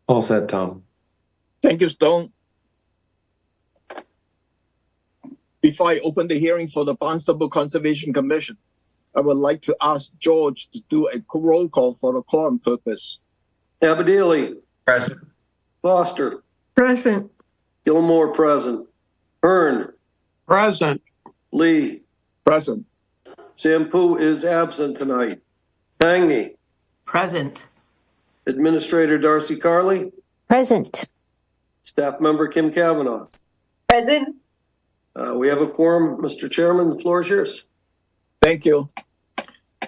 All set, Tom. Thank you, Stone. Before I open the hearing for the Barnstable Conservation Commission, I would like to ask George to do a roll call for the quorum purpose. Abadili. Present. Foster. Present. Gilmore present. Hearn. Present. Lee. Present. Sampu is absent tonight. Tangney. Present. Administrator Darcy Carley. Present. Staff member Kim Kavanaugh. Present. We have a quorum. Mr. Chairman, the floor is yours. Thank you.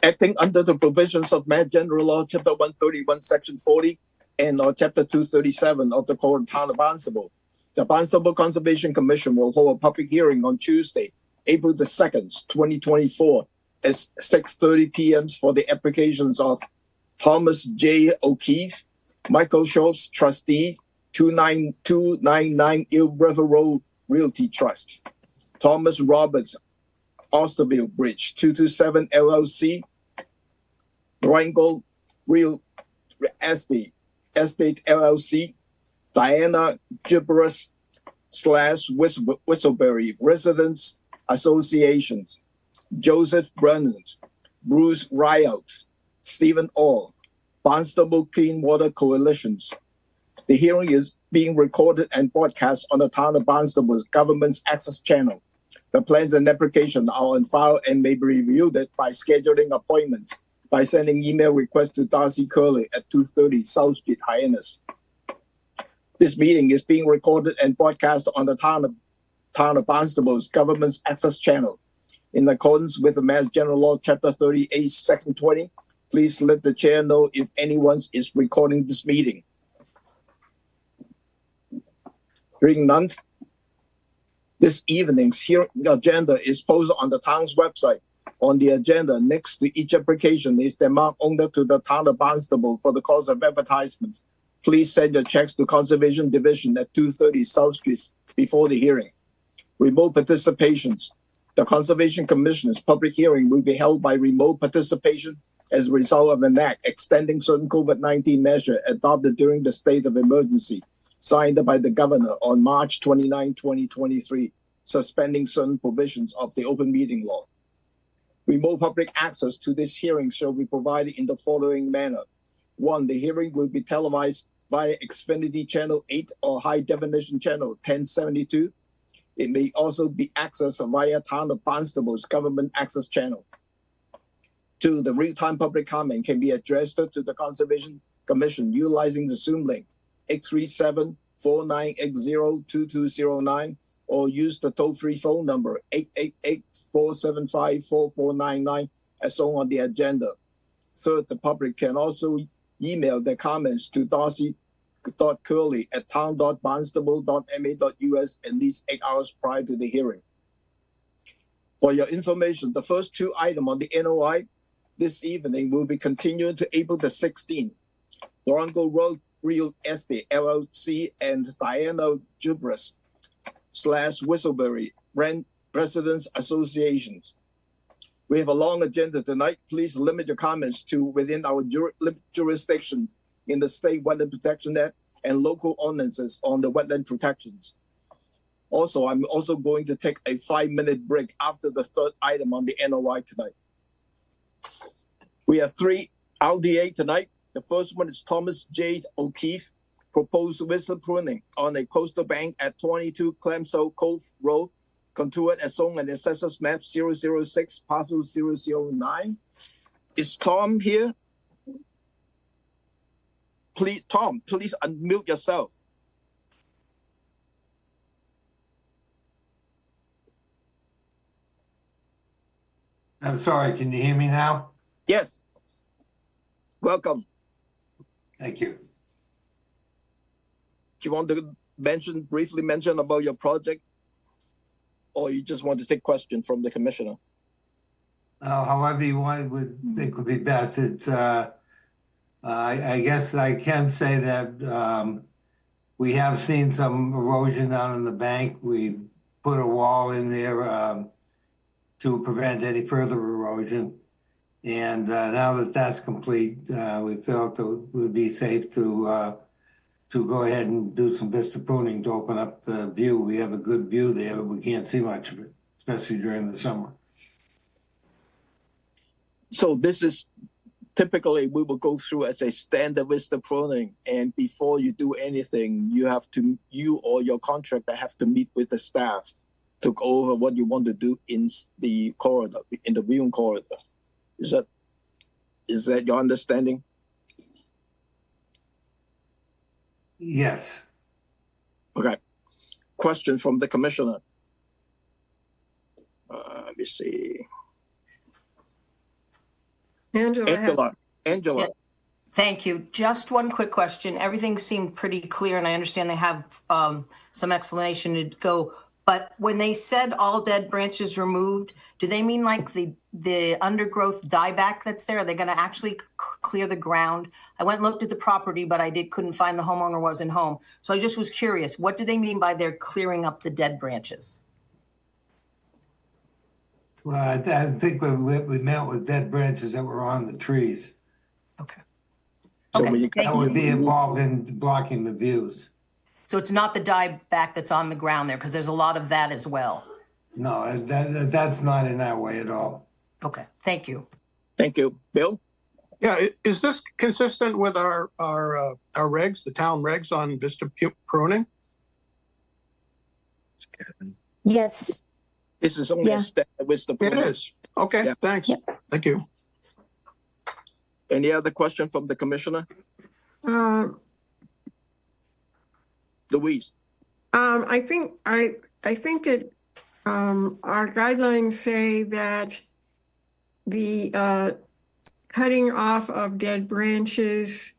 Acting under the provisions of Mass General Law, Chapter 131, Section 40, and Chapter 237 of the Code of Town of Barnstable, the Barnstable Conservation Commission will hold a public hearing on Tuesday, April the 2nd, 2024, at 6:30 p.m. for the applications of Thomas J. O'Keefe, Michael Schultz, trustee, 29299 Eel River Road Realty Trust, Thomas Roberts, Osterville Bridge, 227 LLC, Rango Real Estate LLC, Diana Gibras / Whistleberry Residents Associations, Joseph Brennan, Bruce Riot, Stephen Orr, Barnstable Clean Water Coalitions. The hearing is being recorded and broadcast on the Town of Barnstable's Government's Access Channel. The plans and application are on file and may be reviewed by scheduling appointments by sending email requests to Darcy Curley at 230 South Street, Hyannis. This meeting is being recorded and broadcast on the Town of Barnstable's Government's Access Channel. In accordance with the Mass General Law, Chapter 38, Section 20, please let the chair know if anyone is recording this meeting. Hearing none, this evening's hearing agenda is posted on the town's website. On the agenda next to each application is the amount owed to the Town of Barnstable for the cost of advertisement. Please send your checks to Conservation Division at 230 South Street before the hearing. Remote participations. The Conservation Commission's public hearing will be held by remote participation as a result of an act extending certain COVID-19 measures adopted during the state of emergency, signed by the Governor on March 29, 2023, suspending certain provisions of the Open Meeting Law. Remote public access to this hearing shall be provided in the following manner. 1. The hearing will be televised via Xfinity Channel 8 or High Definition Channel 1072. It may also be accessed via Town of Barnstable's Government Access Channel. 2. The real-time public comment can be addressed to the Conservation Commission utilizing the Zoom link 837-4980-2209 or use the toll-free phone number 888-475-4499 as shown on the agenda. 3rd, the public can also email their comments to darcy.curley@town.barnstable.ma.us at least 8 hours prior to the hearing. For your information, the first 2 items on the NOI this evening will be continued to April the 16th. Durango Road Real Estate LLC and Diana Gibras / Whistleberry Residents Associations. We have a long agenda tonight. Please limit your comments to within our jurisdiction in the State Wetland Protection Act and local ordinances on the wetland protections. Also, I'm also going to take a 5-minute break after the 3rd item on the NOI tonight. We have 3 RDA tonight. The first one is Thomas J. O'Keefe, proposed whistle pruning on a coastal bank at 22 Clemson Cove Road, contoured as shown on the Assessors Map 006, parcel 009. Is Tom here? Please, Tom, please unmute yourself. I'm sorry, can you hear me now? Yes. Welcome. Thank you. Do you want to briefly mention about your project? Or you just want to take question from the commissioner? However you would think would be best. It's, I guess I can say that we have seen some erosion down in the bank. We've put a wall in there to prevent any further erosion. And now that that's complete, we felt it would be safe to to go ahead and do some vista pruning to open up the view. We have a good view there, but we can't see much of it, especially during the summer. So this is typically we will go through as a standard vista pruning, and before you do anything, you or your contractor have to meet with the staff to go over what you want to do in the corridor, in the viewing corridor. Is that your understanding? Yes. Okay. Question from the commissioner. Let me see. Angela. Yeah. Thank you. Just one quick question. Everything seemed pretty clear, and I understand they have some explanation to go. But when they said all dead branches removed, do they mean like the undergrowth dieback that's there? Are they going to actually clear the ground? I went and looked at the property, but I couldn't find the homeowner wasn't home. So I just was curious. What do they mean by they're clearing up the dead branches? Well, I think we meant with dead branches that were on the trees. Okay. So Okay. That would be involved in blocking the views. So it's not the dieback that's on the ground there, because there's a lot of that as well. No, that's not in that way at all. Okay. Thank you. Thank you. Bill? Yeah, is this consistent with our regs, the town regs on vista pruning? Yes. This is only Yeah. a standard vista It pruning. is. Okay, Yeah. thanks. Yep. Thank you. Any other question from the commissioner? Louise? I think it, our guidelines say that the cutting off of dead branches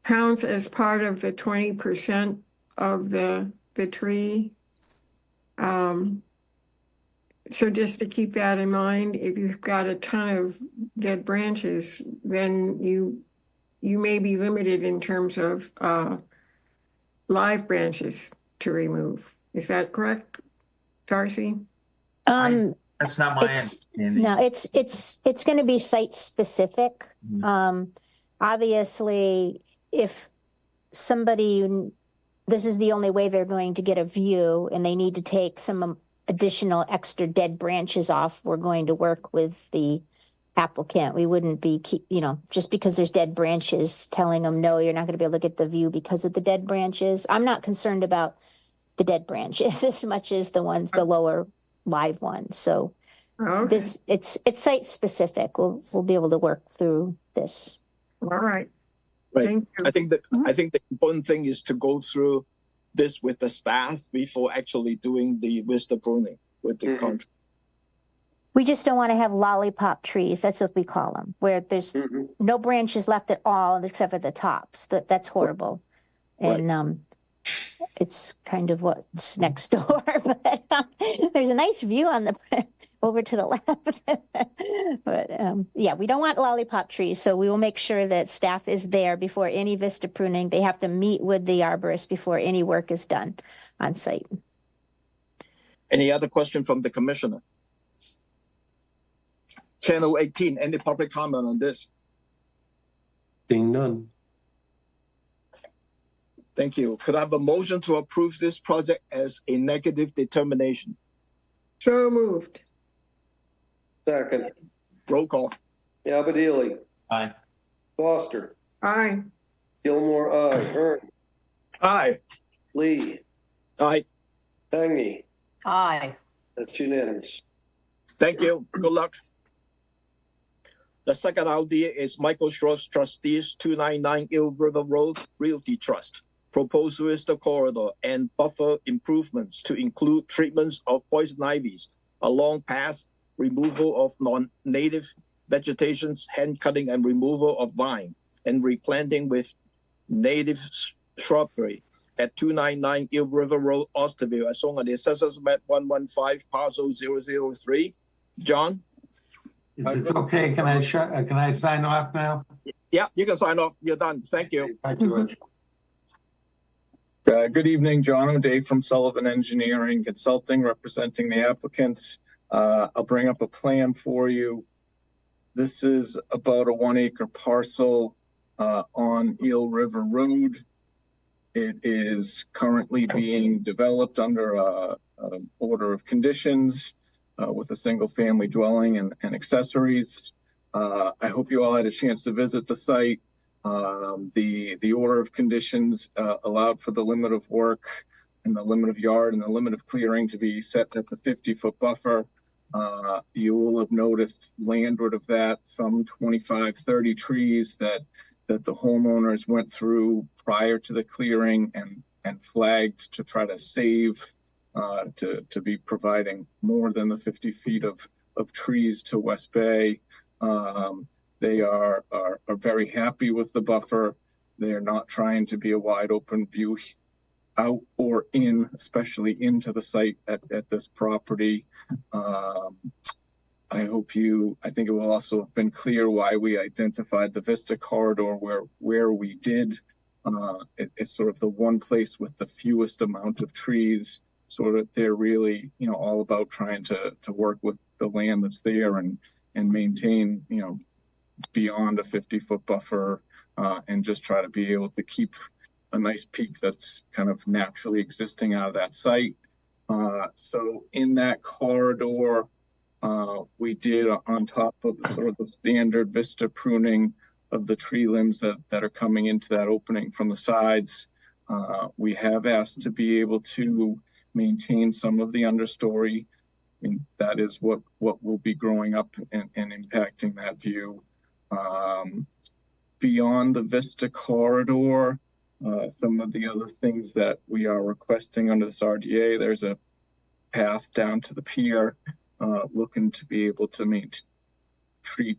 counts as part of the 20% of the tree. So just to keep that in mind, if you've got a ton of dead branches, then you may be limited in terms of live branches to remove. Is that correct, Darcy? That's not my It's understanding. no, it's going to be site specific. Obviously, if somebody, this is the only way they're going to get a view, and they need to take some additional extra dead branches off, we're going to work with the applicant. We wouldn't be, just because there's dead branches, telling them, no, you're not going to be able to get the view because of the dead branches. I'm not concerned about the dead branches as much as the lower live ones. So Okay. it's site specific. We'll be able to work through this. All right. Right. Thank you. I think the important thing is to go through this with the staff before actually doing the vista pruning with the contract. We just don't want to have lollipop trees. That's what we call them, where there's no branches left at all except for the tops. That's horrible. Right. And it's kind of what's next door. But there's a nice view on the over to the left. But yeah, we don't want lollipop trees. So we will make sure that staff is there before any vista pruning. They have to meet with the arborist before any work is done on site. Any other question from the commissioner? Channel 18, any public comment on this? Seeing none. Thank you. Could I have a motion to approve this project as a negative determination? So moved. Second. Roll call. Abadili. Aye. Foster. Aye. Gilmore, aye. Hearn. Aye. Lee. Aye. Tangy. Aye. That's unanimous. Thank you. Good luck. The second idea is Michael Schroff's Trustees 299 Eel River Road Realty Trust. Proposal is the corridor and buffer improvements to include treatments of poison ivies along path, removal of non-native vegetations, hand cutting and removal of vine, and replanting with native shrubbery at 299 Eel River Road, Osterville, as shown on the Assessors Map 115, Parcel 003. John? If it's okay, can I sign off now? Yeah, you can sign off. You're done. Thank you. Hi, George. Good evening, John O'Day from Sullivan Engineering Consulting, representing the applicants. I'll bring up a plan for you. This is about a 1 acre parcel on Eel River Road. It is currently being developed under a order of conditions with a single family dwelling and accessories. I hope you all had a chance to visit the site. The order of conditions allowed for the limit of work and the limit of yard and the limit of clearing to be set at the 50-foot buffer. You will have noticed landward of that some 25, 30 trees that the homeowners went through prior to the clearing and flagged to try to save, to be providing more than the 50 feet of trees to West Bay. They are very happy with the buffer. They are not trying to be a wide open view out or in, especially into the site at this property. I think it will also have been clear why we identified the Vista corridor where we did. It's sort of the one place with the fewest amount of trees. Sort of, they're really, all about trying to work with the land that's there and maintain, beyond a 50-foot buffer, and just try to be able to keep a nice peak that's kind of naturally existing out of that site. So in that corridor, we did, on top of sort of the standard vista pruning of the tree limbs that are coming into that opening from the sides, we have asked to be able to maintain some of the understory. I mean, that is what will be growing up and impacting that view. Beyond the vista corridor, some of the other things that we are requesting under this RDA, there's a path down to the pier, looking to be able to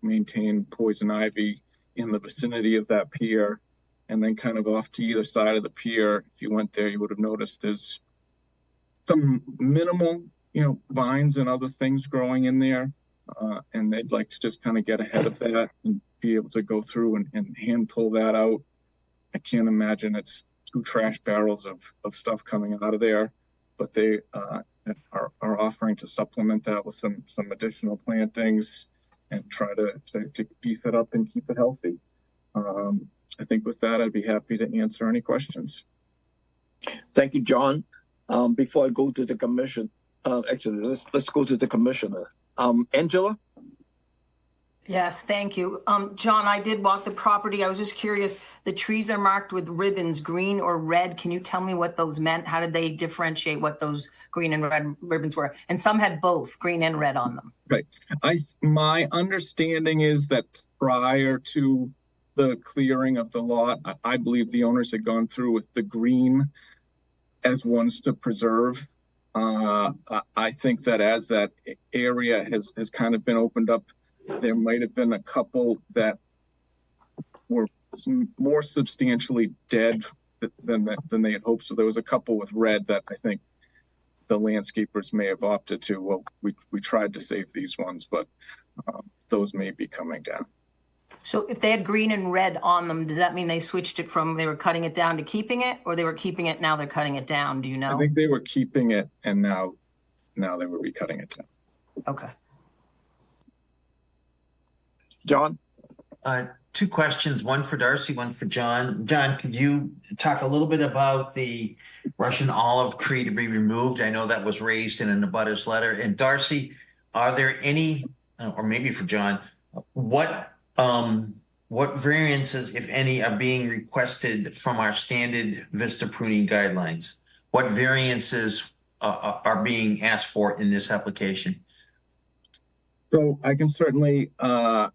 maintain poison ivy in the vicinity of that pier. And then kind of off to either side of the pier, if you went there, you would have noticed there's some minimal, vines and other things growing in there. And they'd like to just kind of get ahead of that and be able to go through and hand pull that out. I can't imagine it's 2 trash barrels of stuff coming out of there, but they are offering to supplement that with some additional plantings and try to beef it up and keep it healthy. I think with that, I'd be happy to answer any questions. Thank you, John. Before I go to the commission, actually, let's go to the commissioner. Angela? Yes, thank you. John, I did walk the property. I was just curious, the trees are marked with ribbons, green or red. Can you tell me what those meant? How did they differentiate what those green and red ribbons were? And some had both green and red on them. Right. My understanding is that prior to the clearing of the lot, I believe the owners had gone through with the green as ones to preserve. I think that as that area has kind of been opened up, there might have been a couple that were more substantially dead than they had hoped. So there was a couple with red that I think the landscapers may have opted to, well, we tried to save these ones, but those may be coming down. So if they had green and red on them, does that mean they switched it from they were cutting it down to keeping it, or they were keeping it, now they're cutting it down? Do you know? I think they were keeping it and now they were recutting it down. Okay. John? 2 questions, one for Darcy, one for John. John, could you talk a little bit about the Russian olive tree to be removed? I know that was raised in an abutters letter. And Darcy, are there any, or maybe for John, what variances, if any, are being requested from our standard vista pruning guidelines? What variances are being asked for in this application? So I can certainly, the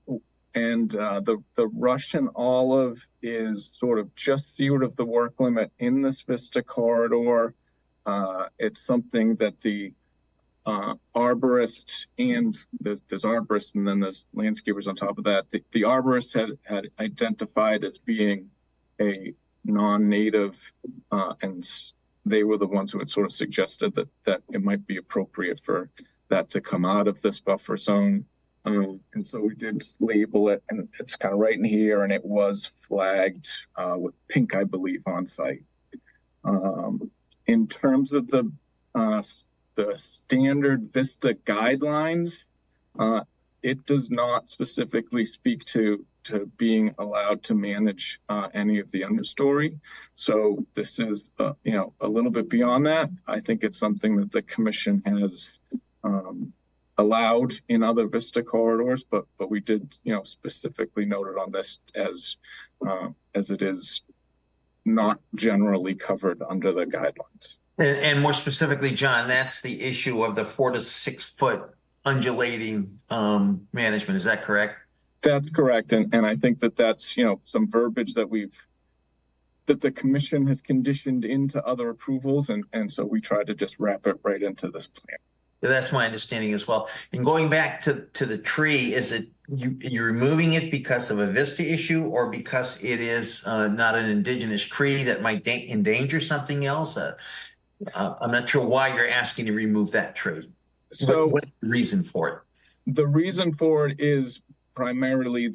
Russian olive is sort of just short of the work limit in this vista corridor. It's something that the arborist, and there's arborists and then there's landscapers on top of that. The arborist had identified as being a non-native, and they were the ones who had sort of suggested that it might be appropriate for that to come out of this buffer zone. And so we did label it, and it's kind of right in here, and it was flagged with pink, I believe, on site. In terms of the standard VISTA guidelines, it does not specifically speak to to being allowed to manage any of the understory. So this is, you know, a little bit beyond that. I think it's something that the commission has allowed in other Vista corridors, but we did, you know, specifically note it on this as it is not generally covered under the guidelines. And more specifically, John, that's the issue of the 4 to 6 foot undulating management. Is that correct? That's correct. And I think that that's, you know, some verbiage that the commission has conditioned into other approvals. And so we tried to just wrap it right into this plan. That's my understanding as well. And going back to the tree, is it you're removing it because of a Vista issue or because it is not an indigenous tree that might endanger something else? I'm not sure why you're asking to remove that tree. So what's the reason for it? The reason for it is primarily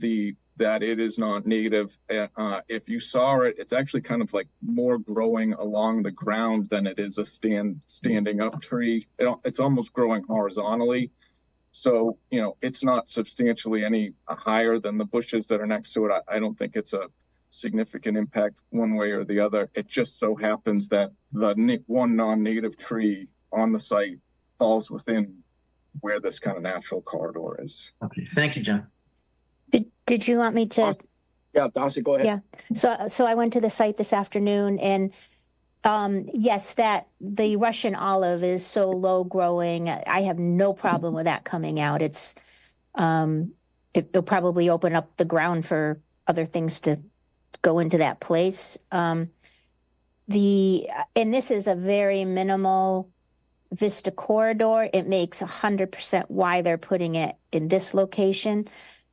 that it is not native. If you saw it, it's actually kind of like more growing along the ground than it is a standing up tree. It's almost growing horizontally. So, you know, it's not substantially any higher than the bushes that are next to it. I don't think it's a significant impact one way or the other. It just so happens that the one non-native tree on the site falls within where this kind of natural corridor is. Okay, thank you, John. Did you want me to? Yeah, Darcy, go ahead. Yeah. So I went to the site this afternoon, and yes, that the Russian olive is so low growing. I have no problem with that coming out. It's it'll probably open up the ground for other things to go into that place. And this is a very minimal Vista corridor. It makes 100% why they're putting it in this location.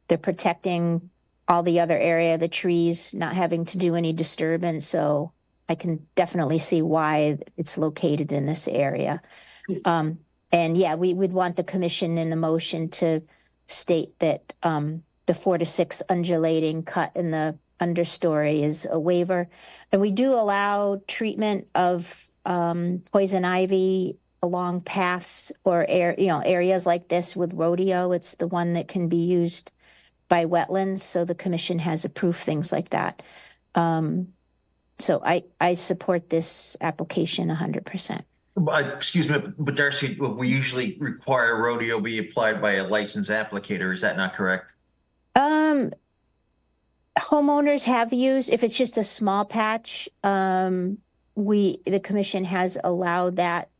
They're protecting all the other area, the trees, not having to do any disturbance. So I can definitely see why it's located in this area. And yeah, we would want the commission in the motion to state that the 4 to 6 undulating cut in the understory is a waiver. And we do allow treatment of poison ivy along paths or areas like this with rodeo. It's the one that can be used by wetlands. So the commission has approved things like that. So I support this application 100%. Excuse me, but Darcy, we usually require rodeo be applied by a licensed applicator. Is that not correct? Homeowners have used, if it's just a small patch, the commission has allowed that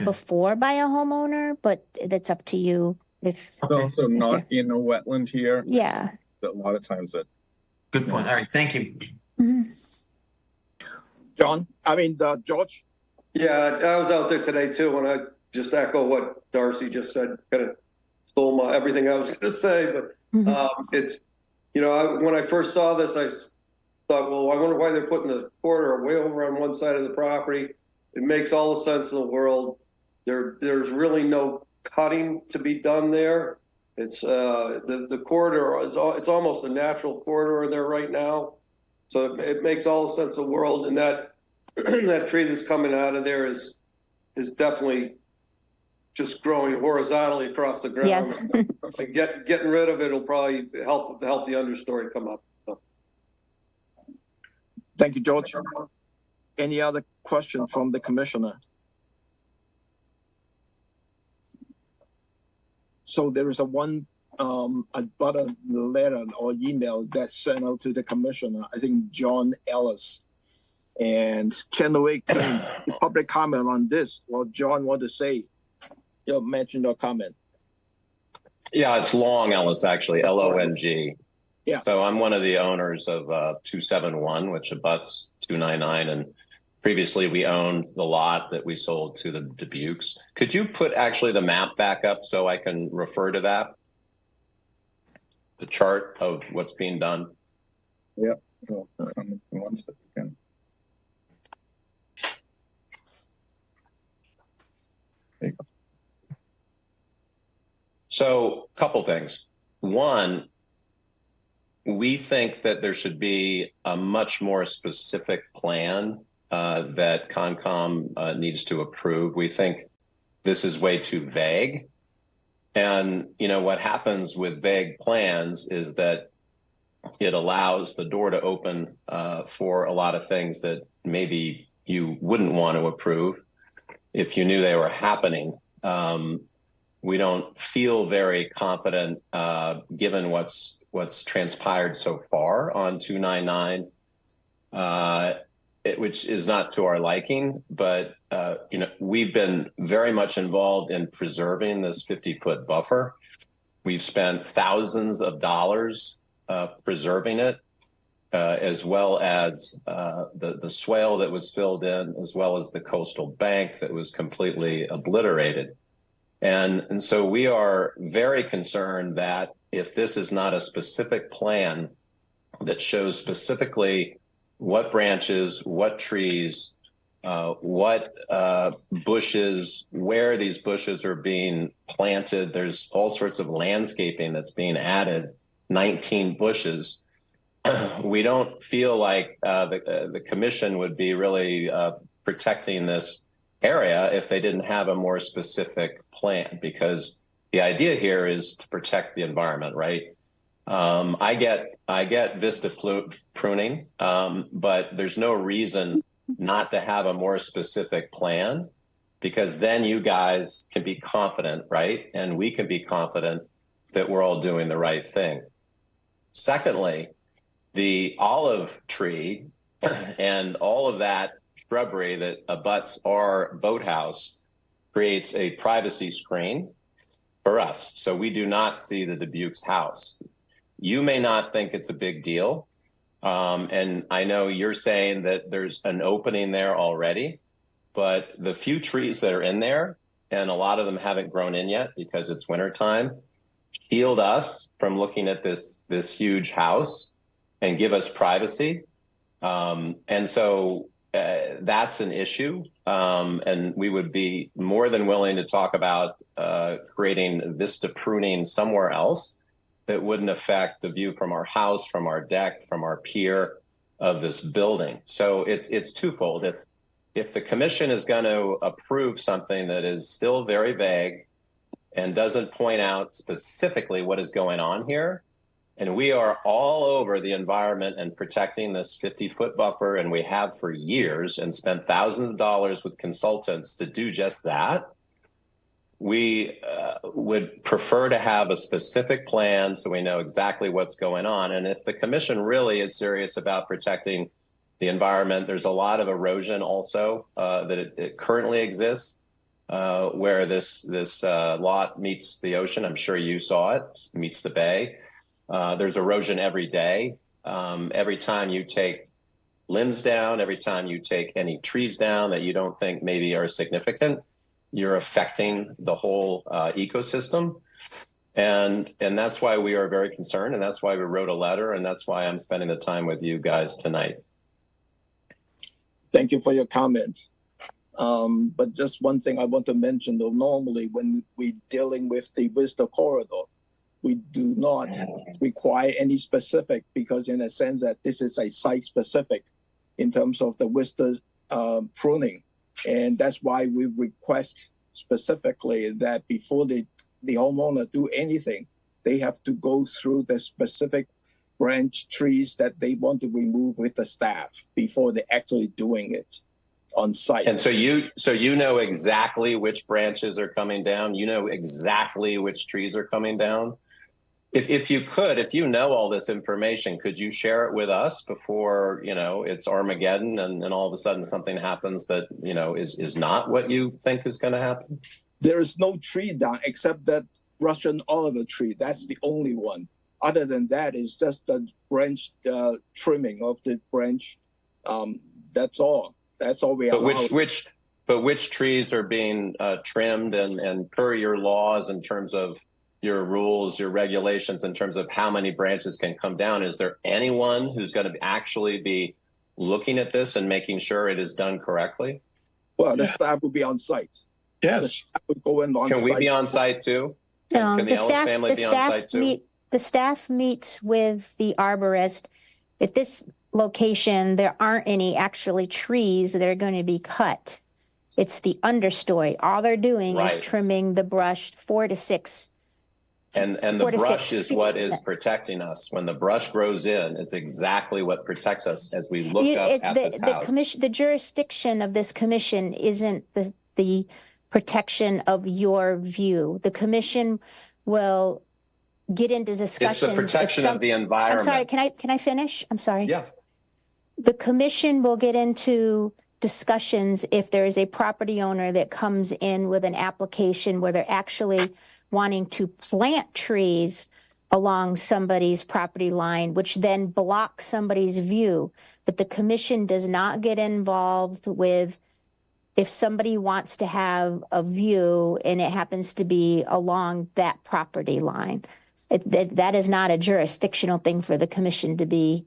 before by a homeowner, but that's up to you. It's also not in a wetland here. Yeah. A lot of times that. Good point. All right, thank you. George? Yeah, I was out there today too, and I just echo what Darcy just said. Kind of stole everything I was going to say, but it's, you know, when I first saw this, I thought, well, I wonder why they're putting the corridor way over on one side of the property. It makes all the sense in the world. There's really no cutting to be done there. It's the corridor it's almost a natural corridor there right now, so it makes all the sense in the world. And that that tree that's coming out of there is definitely just growing horizontally across the ground. Yeah. Getting rid of it will probably help the understory come up. So. Thank you, George. Any other question from the commissioner? So there is a letter or email that's sent out to the commissioner, I think John Ellis. And Channel 8 came to public comment on this. Well, John, what to say? You mentioned your comment. Yeah, it's Long Ellis, actually, Long. Yeah. So I'm one of the owners of 271, which abuts 299. And previously we owned the lot that we sold to the Dubukes. Could you put actually the map back up so I can refer to that? The chart of what's being done? Yeah. One second. There you go. So a couple things. One, we think that there should be a much more specific plan that Concom needs to approve. We think this is way too vague. And, you know, what happens with vague plans is that it allows the door to open for a lot of things that maybe you wouldn't want to approve if you knew they were happening. We don't feel very confident given what's transpired so far on 299, which is not to our liking, but we've been very much involved in preserving this 50-foot buffer. We've spent thousands of dollars preserving it, as well as the swale that was filled in, as well as the coastal bank that was completely obliterated. And so we are very concerned that if this is not a specific plan that shows specifically what branches, what trees, what bushes, where these bushes are being planted, there's all sorts of landscaping that's being added, 19 bushes. We don't feel like the commission would be really protecting this area if they didn't have a more specific plan, because the idea here is to protect the environment, right? I get vista pruning, but there's no reason not to have a more specific plan, because then you guys can be confident, right? And we can be confident that we're all doing the right thing. Secondly, the olive tree and all of that shrubbery that abuts our boathouse creates a privacy screen for us. So we do not see the Dubuque's house. You may not think it's a big deal. And I know you're saying that there's an opening there already, but the few trees that are in there, and a lot of them haven't grown in yet because it's wintertime, shield us from looking at this huge house and give us privacy. And so that's an issue. And we would be more than willing to talk about creating vista pruning somewhere else that wouldn't affect the view from our house, from our deck, from our pier of this building. So it's twofold. If the commission is going to approve something that is still very vague and doesn't point out specifically what is going on here, and we are all over the environment and protecting this 50-foot buffer, and we have for years and spent thousands of dollars with consultants to do just that, we would prefer to have a specific plan so we know exactly what's going on. And if the commission really is serious about protecting the environment, there's a lot of erosion also that it currently exists where this lot meets the ocean. I'm sure you saw it, meets the bay. There's erosion every day. Every time you take limbs down, every time you take any trees down that you don't think maybe are significant, you're affecting the whole ecosystem. And that's why we are very concerned, and that's why we wrote a letter, and that's why I'm spending the time with you guys tonight. Thank you for your comment. But just one thing I want to mention, though, normally when we're dealing with the Vista corridor, we do not require any specific, because in a sense that this is a site specific in terms of the Vista pruning. And that's why we request specifically that before the homeowner do anything, they have to go through the specific branch trees that they want to remove with the staff before they're actually doing it on site. And so you know exactly which branches are coming down. You know exactly which trees are coming down. If you know all this information, could you share it with us before, it's Armageddon and all of a sudden something happens that, is not what you think is going to happen? There is no tree down except that Russian olive tree. That's the only one. Other than that, it's just the branch trimming of the branch. That's all. That's all we allow. But which trees are being trimmed and per your laws in terms of your rules, your regulations in terms of how many branches can come down? Is there anyone who's going to actually be looking at this and making sure it is done correctly? Well, the staff will be on site. Yes. The staff will go in on Can site. we be on site too? Can the Ellis family be on site too? The staff meets with the arborist. At this location, there aren't any actually trees that are going to be cut. It's the understory. All they're doing is trimming the brush 4 to 6 And the 4 to 6 brush is feet. what is protecting us. When the brush grows in, it's exactly what protects us as we look up at this the house. commission, the jurisdiction of this commission isn't the protection of your view. The commission will get into discussions. It's the protection of the environment. I'm sorry, can I finish? I'm sorry. Yeah. The commission will get into discussions if there is a property owner that comes in with an application where they're actually wanting to plant trees along somebody's property line, which then blocks somebody's view. But the commission does not get involved with if somebody wants to have a view and it happens to be along that property line. That is not a jurisdictional thing for the commission to be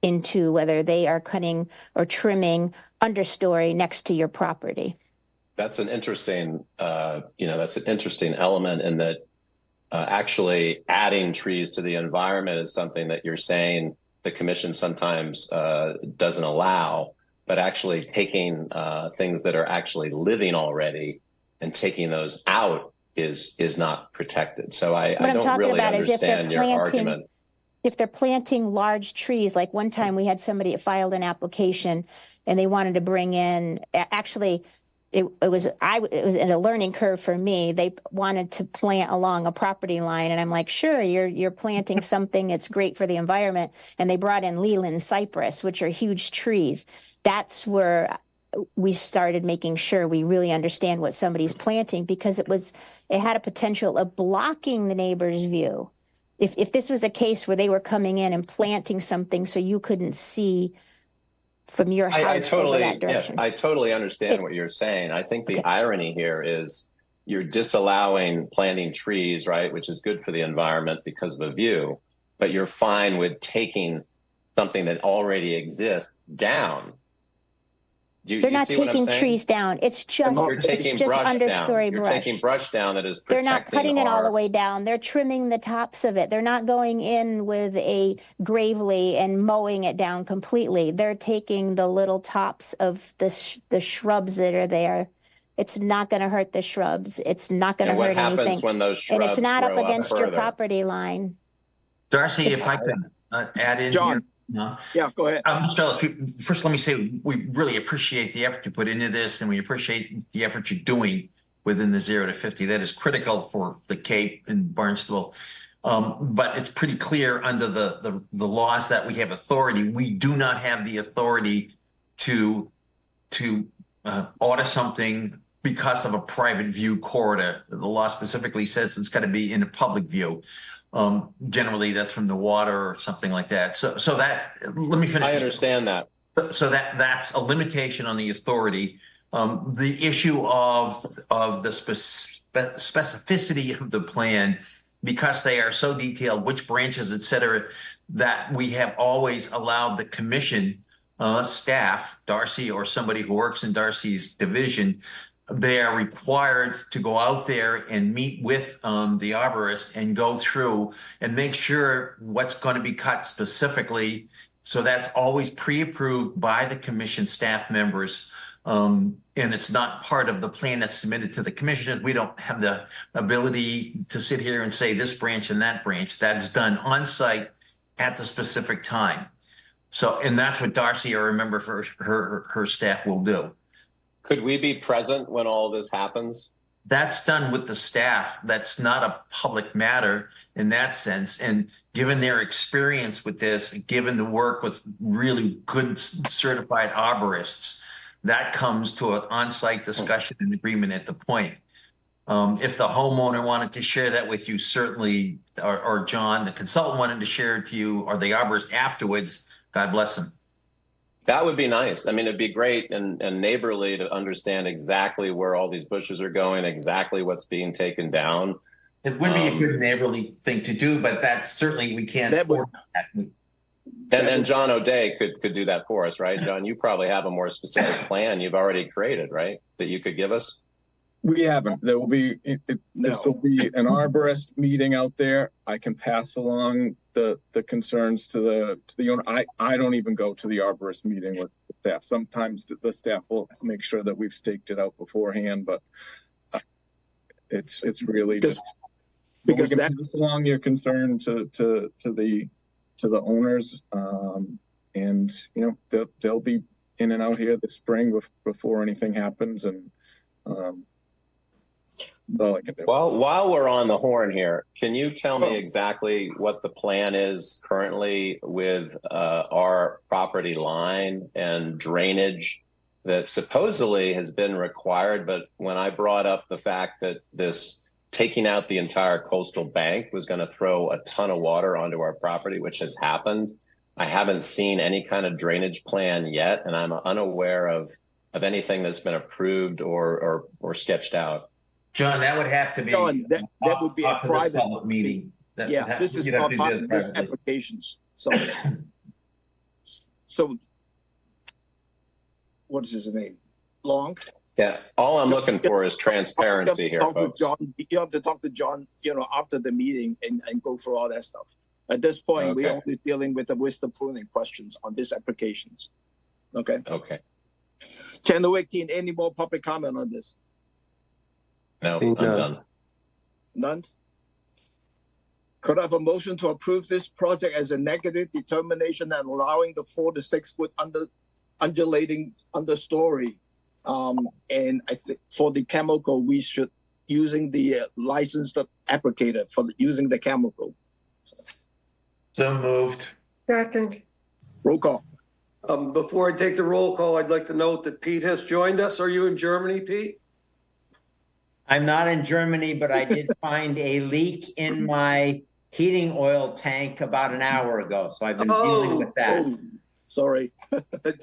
into, whether they are cutting or trimming understory next to your property. That's an interesting, that's an interesting element in that actually adding trees to the environment is something that you're saying the commission sometimes doesn't allow, but actually taking things that are actually living already and taking those out is not protected. So I don't really understand your argument. If they're planting large trees, like one time we had somebody that filed an application and they wanted to bring in, actually, it was in a learning curve for me. They wanted to plant along a property line, and I'm like, sure, you're planting something that's great for the environment. And they brought in Leland cypress, which are huge trees. That's where we started making sure we really understand what somebody's planting, because it had a potential of blocking the neighbor's view. If this was a case where they were coming in and planting something so you couldn't see from your house over that direction. Yes, I totally understand what you're saying. I think the irony here is you're disallowing planting trees, right, which is good for the environment because of a view, but you're fine with taking something that already exists down. They're not taking trees down. It's just understory brush. You're taking brush down that is protecting. They're not cutting it all the way down. They're trimming the tops of it. They're not going in with a gravely and mowing it down completely. They're taking the little tops of the shrubs that are there. It's not going to hurt the shrubs. It's not going to hurt anything. And what happens when those shrubs and it's not up against up your property line. Darcy, if I could add in John. here. No. Yeah, go ahead. Mr. Ellis, first let me say we really appreciate the effort you put into this, and we appreciate the effort you're doing within the 0 to 50. That is critical for the Cape and Barnstable. But it's pretty clear under the laws that we have authority. We do not have the authority to order something because of a private view corridor. The law specifically says it's got to be in a public view. Generally that's from the water or something like that. So that, let me finish. I understand that. So that's a limitation on the authority. The issue of the specificity of the plan, because they are so detailed, which branches, et cetera, that we have always allowed the commission staff, Darcy or somebody who works in Darcy's division, they are required to go out there and meet with the arborist and go through and make sure what's going to be cut specifically. So that's always pre-approved by the commission staff members. And it's not part of the plan that's submitted to the commission. We don't have the ability to sit here and say this branch and that branch. That's done on site at the specific time. So, and that's what Darcy or a member of her staff will do. Could we be present when all this happens? That's done with the staff. That's not a public matter in that sense. And given their experience with this, given the work with really good certified arborists, that comes to an on-site discussion and agreement at the point. If the homeowner wanted to share that with you, certainly, or John, the consultant wanted to share it to you, or the arborist afterwards, God bless them. That would be nice. I mean, it'd be great and neighborly to understand exactly where all these bushes are going, exactly what's being taken down. It would be a good neighborly thing to do, but that's certainly, we can't afford that. And John O'Day could do that for us, right? John, you probably have a more specific plan you've already created, right? That you could give us? We haven't. There will be, this will be an arborist meeting out there. I can pass along the concerns to the owner. I don't even go to the arborist meeting with the staff. Sometimes the staff will make sure that we've staked it out beforehand, but it's really just. Because we can that, pass along your concern to the owners, and you know they'll be in and out here this spring before anything happens, and that's all I can do. Well, while we're on the horn here, can you tell me exactly what the plan is currently with our property line and drainage that supposedly has been required? But when I brought up the fact that this taking out the entire coastal bank was going to throw a ton of water onto our property, which has happened, I haven't seen any kind of drainage plan yet, and I'm unaware of anything that's been approved or sketched out. John, that would have to be John, that would be a off of this private public meeting. Yeah, this is you'd have not to part do it of this privately. applications. So what is his name? Long? Yeah, all I'm looking for is transparency here, folks. You have to talk to John, you know, after the meeting and go through all that stuff. At this point, we're only dealing with the pruning questions on these applications. Okay. Okay. Channel 18, any more public comment on this? No, I'm done. None? Could I have a motion to approve this project as a negative determination and allowing the 4 to 6 foot undulating understory? And I think for the chemical, we should using the licensed applicator for using the chemical. So moved. Second. Roll call. Before I take the roll call, I'd like to note that Pete has joined us. Are you in Germany, Pete? I'm not in Germany, but I did find a leak in my heating oil tank about an hour ago. So I've been dealing with that. Oh, sorry.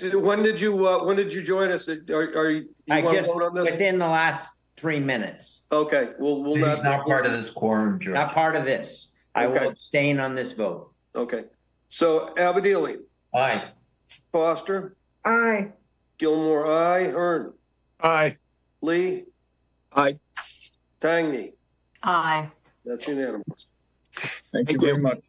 When did you join us? Are you want to vote on this? Within the last 3 minutes. Okay, we'll So he's not part of this quorum, George. Not part of this. I Okay. will abstain on this vote. Okay. So Abadili, Aye. Foster, Aye. Gilmore, aye. Hearn, Aye. Lee, Aye. Tangney. Aye. That's unanimous. Thank you very much.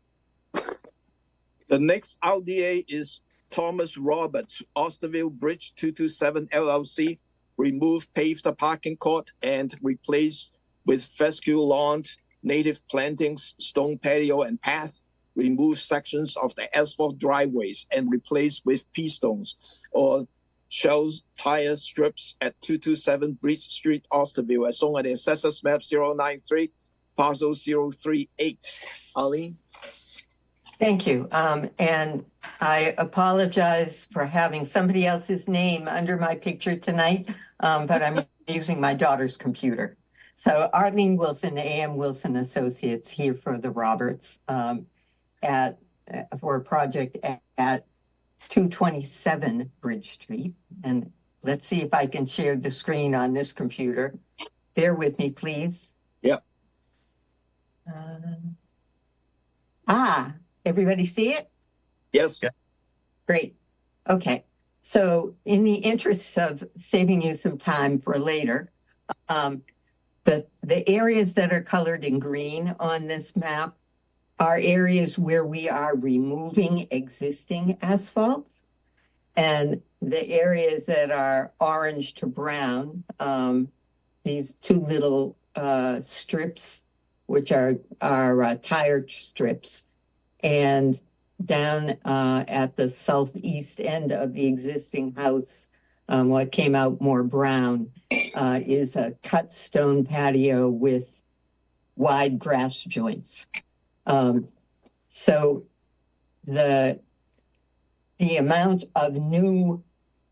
The next RDA is Thomas Roberts, Osterville Bridge 227 LLC. Remove paved parking court and replace with fescue lawn, native plantings, stone patio and path. Remove sections of the asphalt driveways and replace with pea stones or shells tire strips at 227 Bridge Street, Osterville, as shown on the Assessors Map 093, Parcel 038. Arlene? Thank you. And I apologize for having somebody else's name under my picture tonight, but I'm using my daughter's computer. So Arlene Wilson, A.M. Wilson Associates, here for the Roberts for a project at 227 Bridge Street. And let's see if I can share the screen on this computer. Bear with me, please. Yep. Everybody see it? Yes. Yeah. Great. Okay. So in the interest of saving you some time for later, the areas that are colored in green on this map are areas where we are removing existing asphalt. And the areas that are orange to brown, these two little strips, which are tire strips, and down at the southeast end of the existing house, what came out more brown is a cut stone patio with wide grass joints. So the amount of new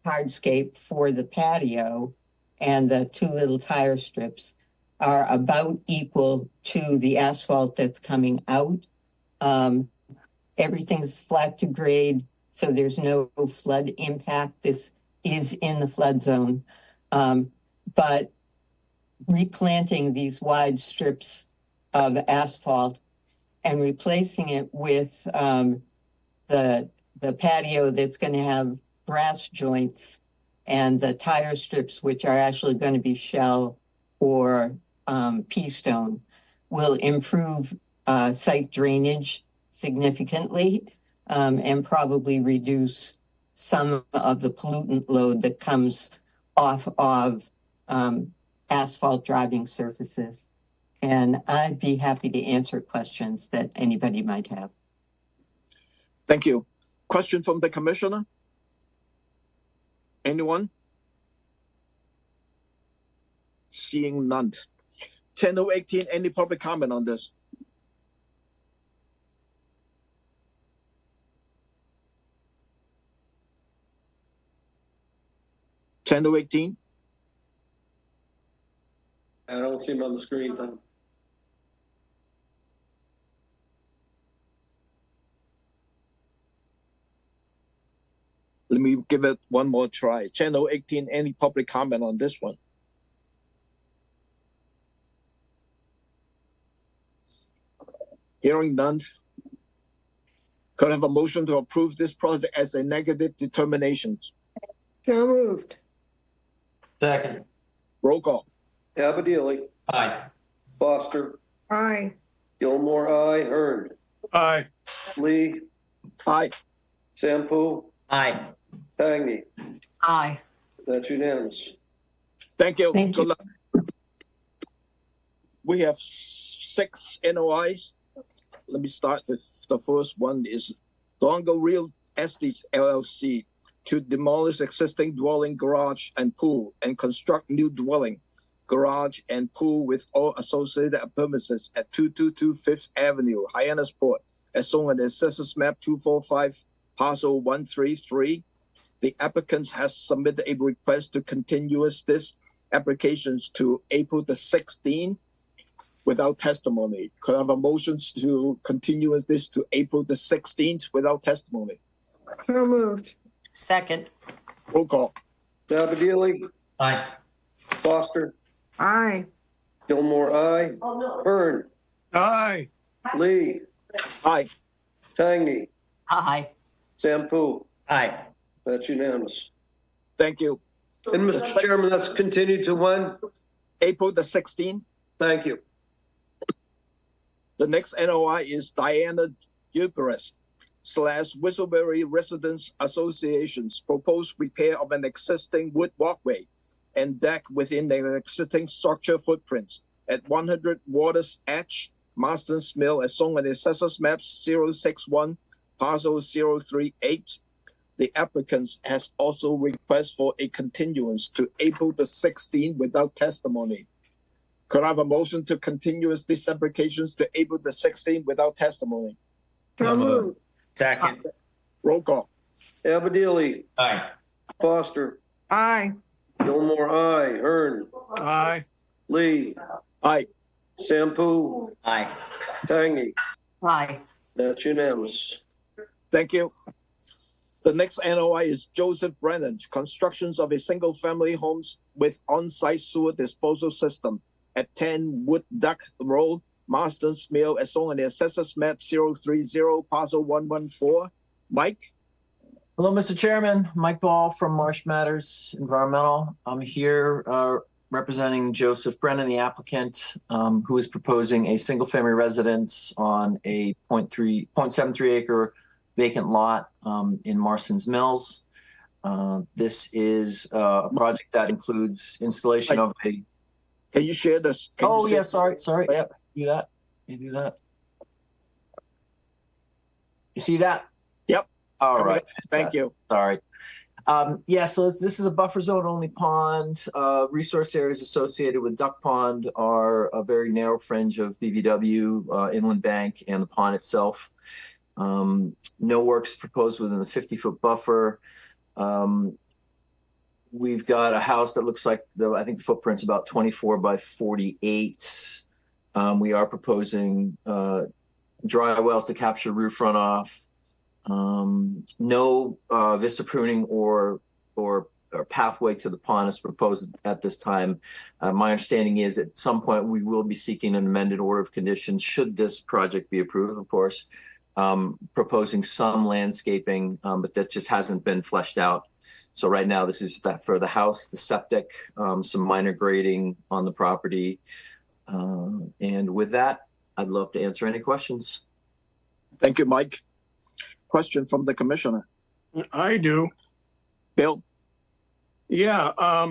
hardscape for the patio and the two little tire strips are about equal to the asphalt that's coming out. Everything's flat to grade, so there's no flood impact. This is in the flood zone. But replanting these wide strips of asphalt and replacing it with the patio that's going to have grass joints and the tire strips, which are actually going to be shell or pea stone, will improve site drainage significantly and probably reduce some of the pollutant load that comes off of asphalt driving surfaces. And I'd be happy to answer questions that anybody might have. Thank you. Question from the commissioner? Anyone? Seeing none. 10:18, any public comment on this? I don't see him on the screen, Tom. Let me give it one more try. Channel 18, any public comment on this one? Hearing none. Could I have a motion to approve this project as a negative determination? So moved. Second. Roll call. Abadili, Aye. Foster, Aye. Gilmore, aye. Hearn, Aye. Lee, Aye. Sampu, Aye. Tagny. Aye. That's unanimous. Thank you. Thank Good you. luck. We have 6 NOIs. Let me start with the first one is Longo Real Estate LLC to demolish existing dwelling, garage, and pool and construct new dwelling, garage, and pool with all associated premises at 222 Fifth Avenue, Hyannisport, as shown on the Assessors Map 245, Parcel 133. The applicant has submitted a request to continue this applications to April the 16th without testimony. Could I have a motion to continue this to April the 16th without testimony? So moved. Second. Roll call. Abadili, Aye. Foster, Aye. Gilmore, aye. Hearn, Aye. Lee, Aye. Tagny, Aye. Sampu. Aye. That's unanimous. Thank you. And Mr. Chairman, that's continued to when? April the 16th. Thank you. The next NOI is Diana Eucharist / Whistleberry Residents Association's proposed repair of an existing wood walkway and deck within the existing structure footprints at 100 Waters Edge, Marston's Mill, as shown on the Assessors Map 061, Parcel 038. The applicant has also requested for a continuance to April the 16th without testimony. Could I have a motion to continue these applications to April the 16th without testimony? So moved. Second. Roll call. Abadili, Aye. Foster, Aye. Gilmore, aye. Hearn, Aye. Lee, Aye. Sampu, Aye. Tagny. Aye. That's unanimous. Thank you. The next NOI is Joseph Brennan, constructions of a single-family homes with on-site sewer disposal system at 10 Wood Duck Road, Marston's Mill, as shown on the Assessors Map 030, Parcel 114. Mike? Hello, Mr. Chairman. Mike Ball from Marsh Matters Environmental. I'm here representing Joseph Brennan, the applicant, who is proposing a single-family residence on a 0.73 acre vacant lot in Marston's Mills. This is a project that includes installation of a... Can you share this? Sorry. Yep, do that. You do that. You see that? Yep. All right. Thank you. Sorry. So this is a buffer zone only pond. Resource areas associated with Duck Pond are a very narrow fringe of BVW, Inland Bank, and the pond itself. No works proposed within the 50-foot buffer. We've got a house that looks like, I think the footprint's about 24 by 48. We are proposing dry wells to capture roof runoff. No vista pruning or pathway to the pond is proposed at this time. My understanding is at some point we will be seeking an amended order of conditions should this project be approved, of course, proposing some landscaping, but that just hasn't been fleshed out. So right now this is that for the house, the septic, some minor grading on the property. And with that, I'd love to answer any questions. Thank you, Mike. Question from the commissioner. I do. Bill? Yeah. I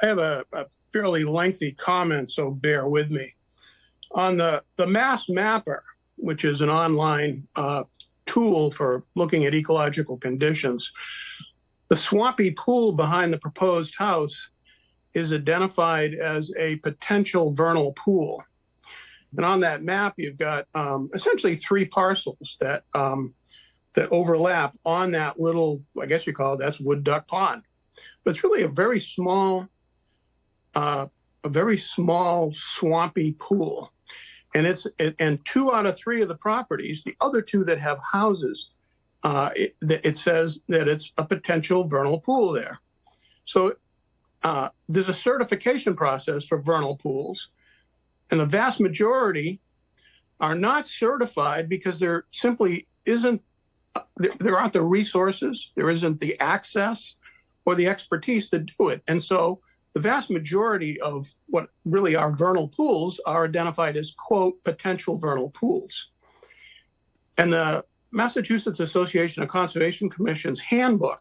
have a fairly lengthy comment, so bear with me. On the Mass Mapper, which is an online tool for looking at ecological conditions, the swampy pool behind the proposed house is identified as a potential vernal pool. And on that map, you've got essentially 3 parcels that overlap on that little, I guess you call it, that's Wood Duck Pond. But it's really a very small swampy pool. And 2 out of 3 of the properties, the other 2 that have houses, it says that it's a potential vernal pool there. So there's a certification process for vernal pools, and the vast majority are not certified because there simply isn't, there aren't the resources, there isn't the access or the expertise to do it. And so the vast majority of what really are vernal pools are identified as, quote, potential vernal pools. And the Massachusetts Association of Conservation Commission's handbook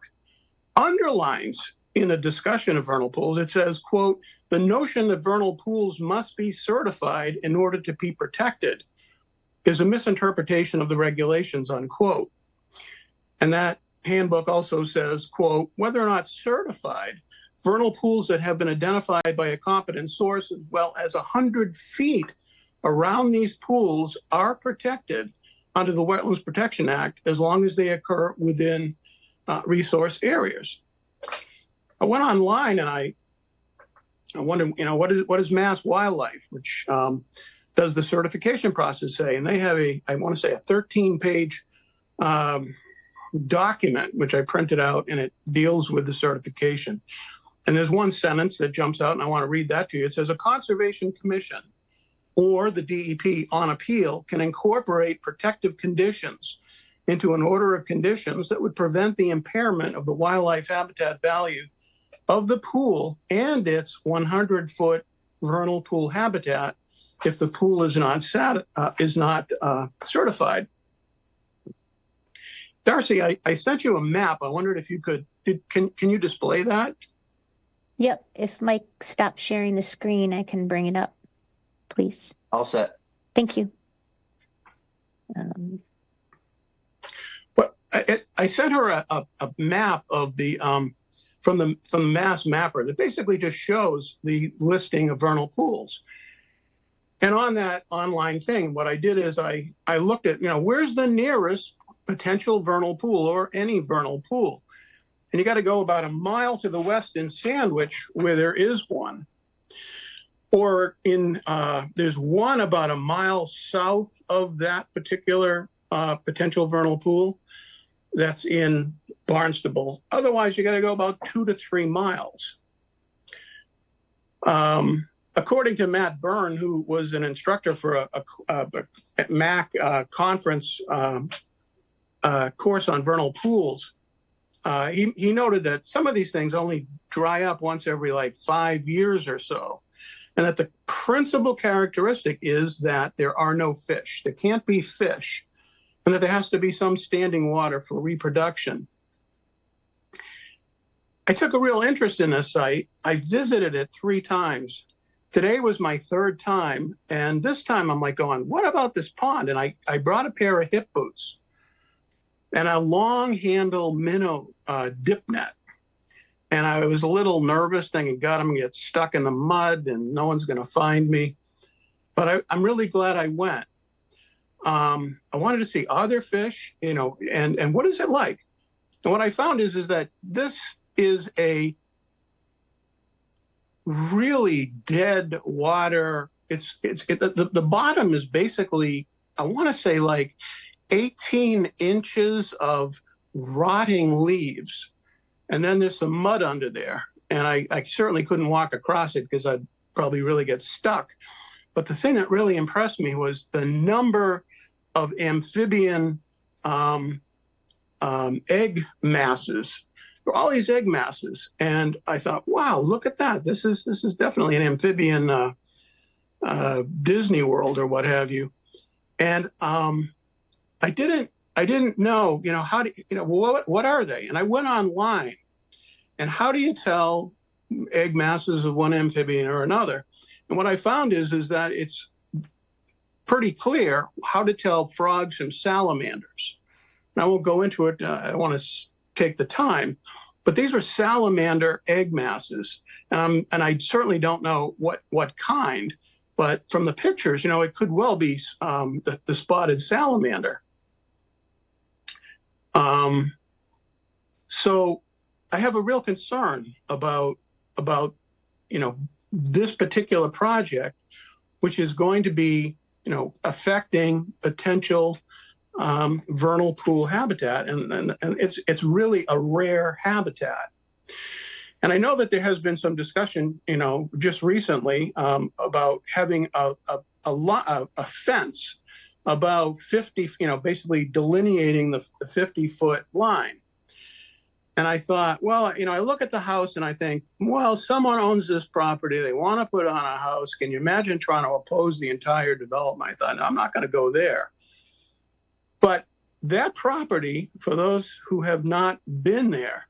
underlines in a discussion of vernal pools, it says, quote, the notion that vernal pools must be certified in order to be protected is a misinterpretation of the regulations, unquote. And that handbook also says, quote, whether or not certified, vernal pools that have been identified by a competent source as well as 100 feet around these pools are protected under the Wetlands Protection Act as long as they occur within resource areas. I went online and I wondered, what is Mass Wildlife, which does the certification process say? And they have I want to say a 13-page document, which I printed out, and it deals with the certification. And there's one sentence that jumps out, and I want to read that to you. It says, a conservation commission or the DEP on appeal can incorporate protective conditions into an order of conditions that would prevent the impairment of the wildlife habitat value of the pool and its 100-foot vernal pool habitat if the pool is not certified. Darcy, I sent you a map. I wondered if you could, can you display that? Yep. If Mike stops sharing the screen, I can bring it up, please. All set. Thank you. Well, I sent her a map of the from the Mass Mapper that basically just shows the listing of vernal pools. And on that online thing, what I did is I looked at, where's the nearest potential vernal pool or any vernal pool? And you got to go about a mile to the west in Sandwich where there is one. Or there's one about a mile south of that particular potential vernal pool that's in Barnstable. Otherwise, you got to go about 2 to 3 miles. According to Matt Byrne, who was an instructor for a MAC conference course on vernal pools, he noted that some of these things only dry up once every 5 years or so. And that the principal characteristic is that there are no fish. There can't be fish. And that there has to be some standing water for reproduction. I took a real interest in this site. I visited it 3 times. Today was my 3rd time. And this time I'm going, what about this pond? And I brought a pair of hip boots and a long handle minnow dip net. And I was a little nervous thinking, God, I'm going to get stuck in the mud and no one's going to find me. But I'm really glad I went. I wanted to see, are there fish, and what is it like? And what I found is that this is a really dead water. The bottom is basically, I want to say 18 inches of rotting leaves. And then there's some mud under there. And I certainly couldn't walk across it because I'd probably really get stuck. But the thing that really impressed me was the number of amphibian egg masses. There were all these egg masses. And I thought, wow, look at that. This is definitely an amphibian Disney World or what have you. And I didn't know, what are they? And I went online, and how do you tell egg masses of one amphibian or another. And what I found is that it's pretty clear how to tell frogs from salamanders. And I won't go into it. I want to take the time, but these are salamander egg masses. And I certainly don't know what kind, but from the pictures, it could well be the spotted salamander. So I have a real concern about this particular project, which is going to be affecting potential vernal pool habitat, and it's really a rare habitat. And I know that there has been some discussion, just recently about having a fence about 50, basically delineating the 50-foot line. And I thought, well, I look at the house and I think, well, someone owns this property. They want to put on a house. Can you imagine trying to oppose the entire development? I thought, no, I'm not going to go there. But that property, for those who have not been there,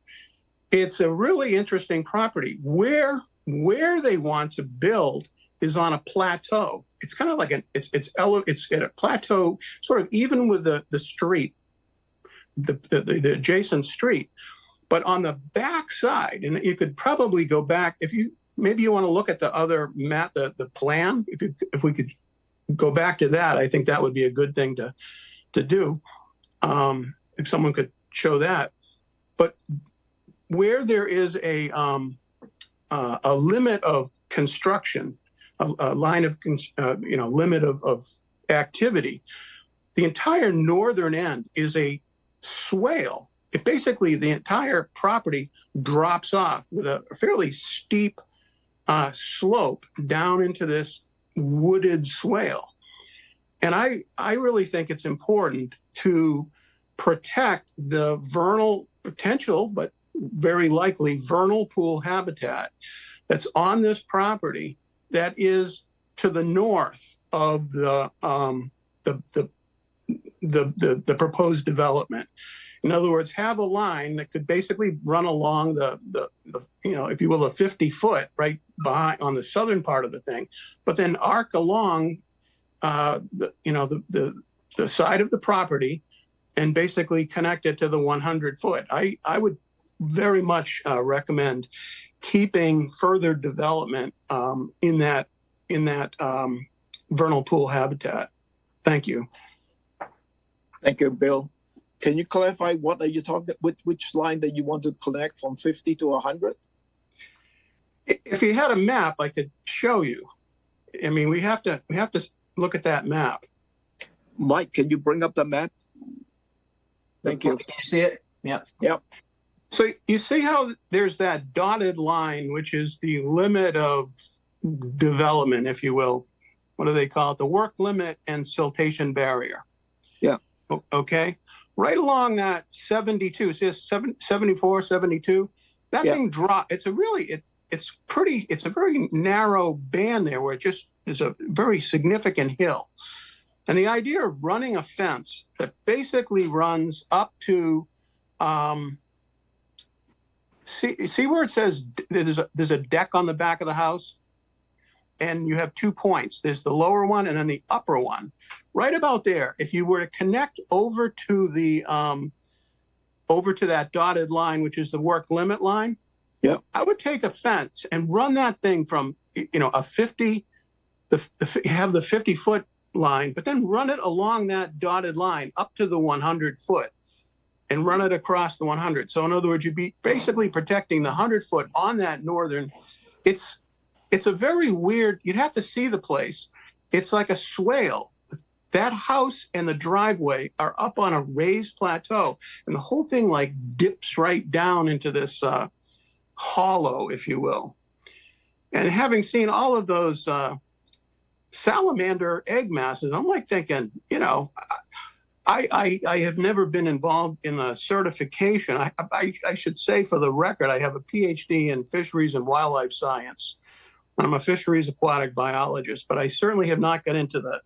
it's a really interesting property. Where they want to build is on a plateau. It's kind of like it's at a plateau, sort of even with the street, the adjacent street. But on the back side, and you could probably go back maybe you want to look at the other map, the plan. If we could go back to that, I think that would be a good thing to do. If someone could show that. But where there is a limit of construction, a line of limit of activity, the entire northern end is a swale. It basically, the entire property drops off with a fairly steep slope down into this wooded swale. And I really think it's important to protect the vernal potential, but very likely vernal pool habitat that's on this property that is to the north of the proposed development. In other words, have a line that could basically run along the if you will, a 50-foot right behind on the southern part of the thing, but then arc along the side of the property and basically connect it to the 100-foot. I would very much recommend keeping further development in that vernal pool habitat. Thank you. Thank you, Bill. Can you clarify what are you talking? Which line that you want to connect from 50 to 100? If you had a map, I could show you. I mean, we have to look at that map. Mike, can you bring up the map? Thank you. Can you see it? Yeah. Yep. So you see how there's that dotted line, which is the limit of development, if you will. What do they call it? The work limit and siltation barrier. Yeah. Okay. Right along that 72, so 74, 72, that thing drop. It's a very narrow band there where it just is a very significant hill. And the idea of running a fence that basically runs up to, see where it says there's a deck on the back of the house? And you have 2 points. There's the lower one and then the upper one. Right about there, if you were to connect over to that dotted line, which is the work limit line, I would take a fence and run that thing from a 50, have the 50-foot line, but then run it along that dotted line up to the 100-foot and run it across the 100. So in other words, you'd be basically protecting the 100-foot on that northern. It's a very weird. You'd have to see the place. It's like a swale. That house and the driveway are up on a raised plateau, and the whole thing like dips right down into this hollow, if you will. And having seen all of those salamander egg masses, I'm like thinking, I have never been involved in a certification. I should say for the record, I have a PhD in fisheries and wildlife science. I'm a fisheries aquatic biologist, but I certainly have not got into the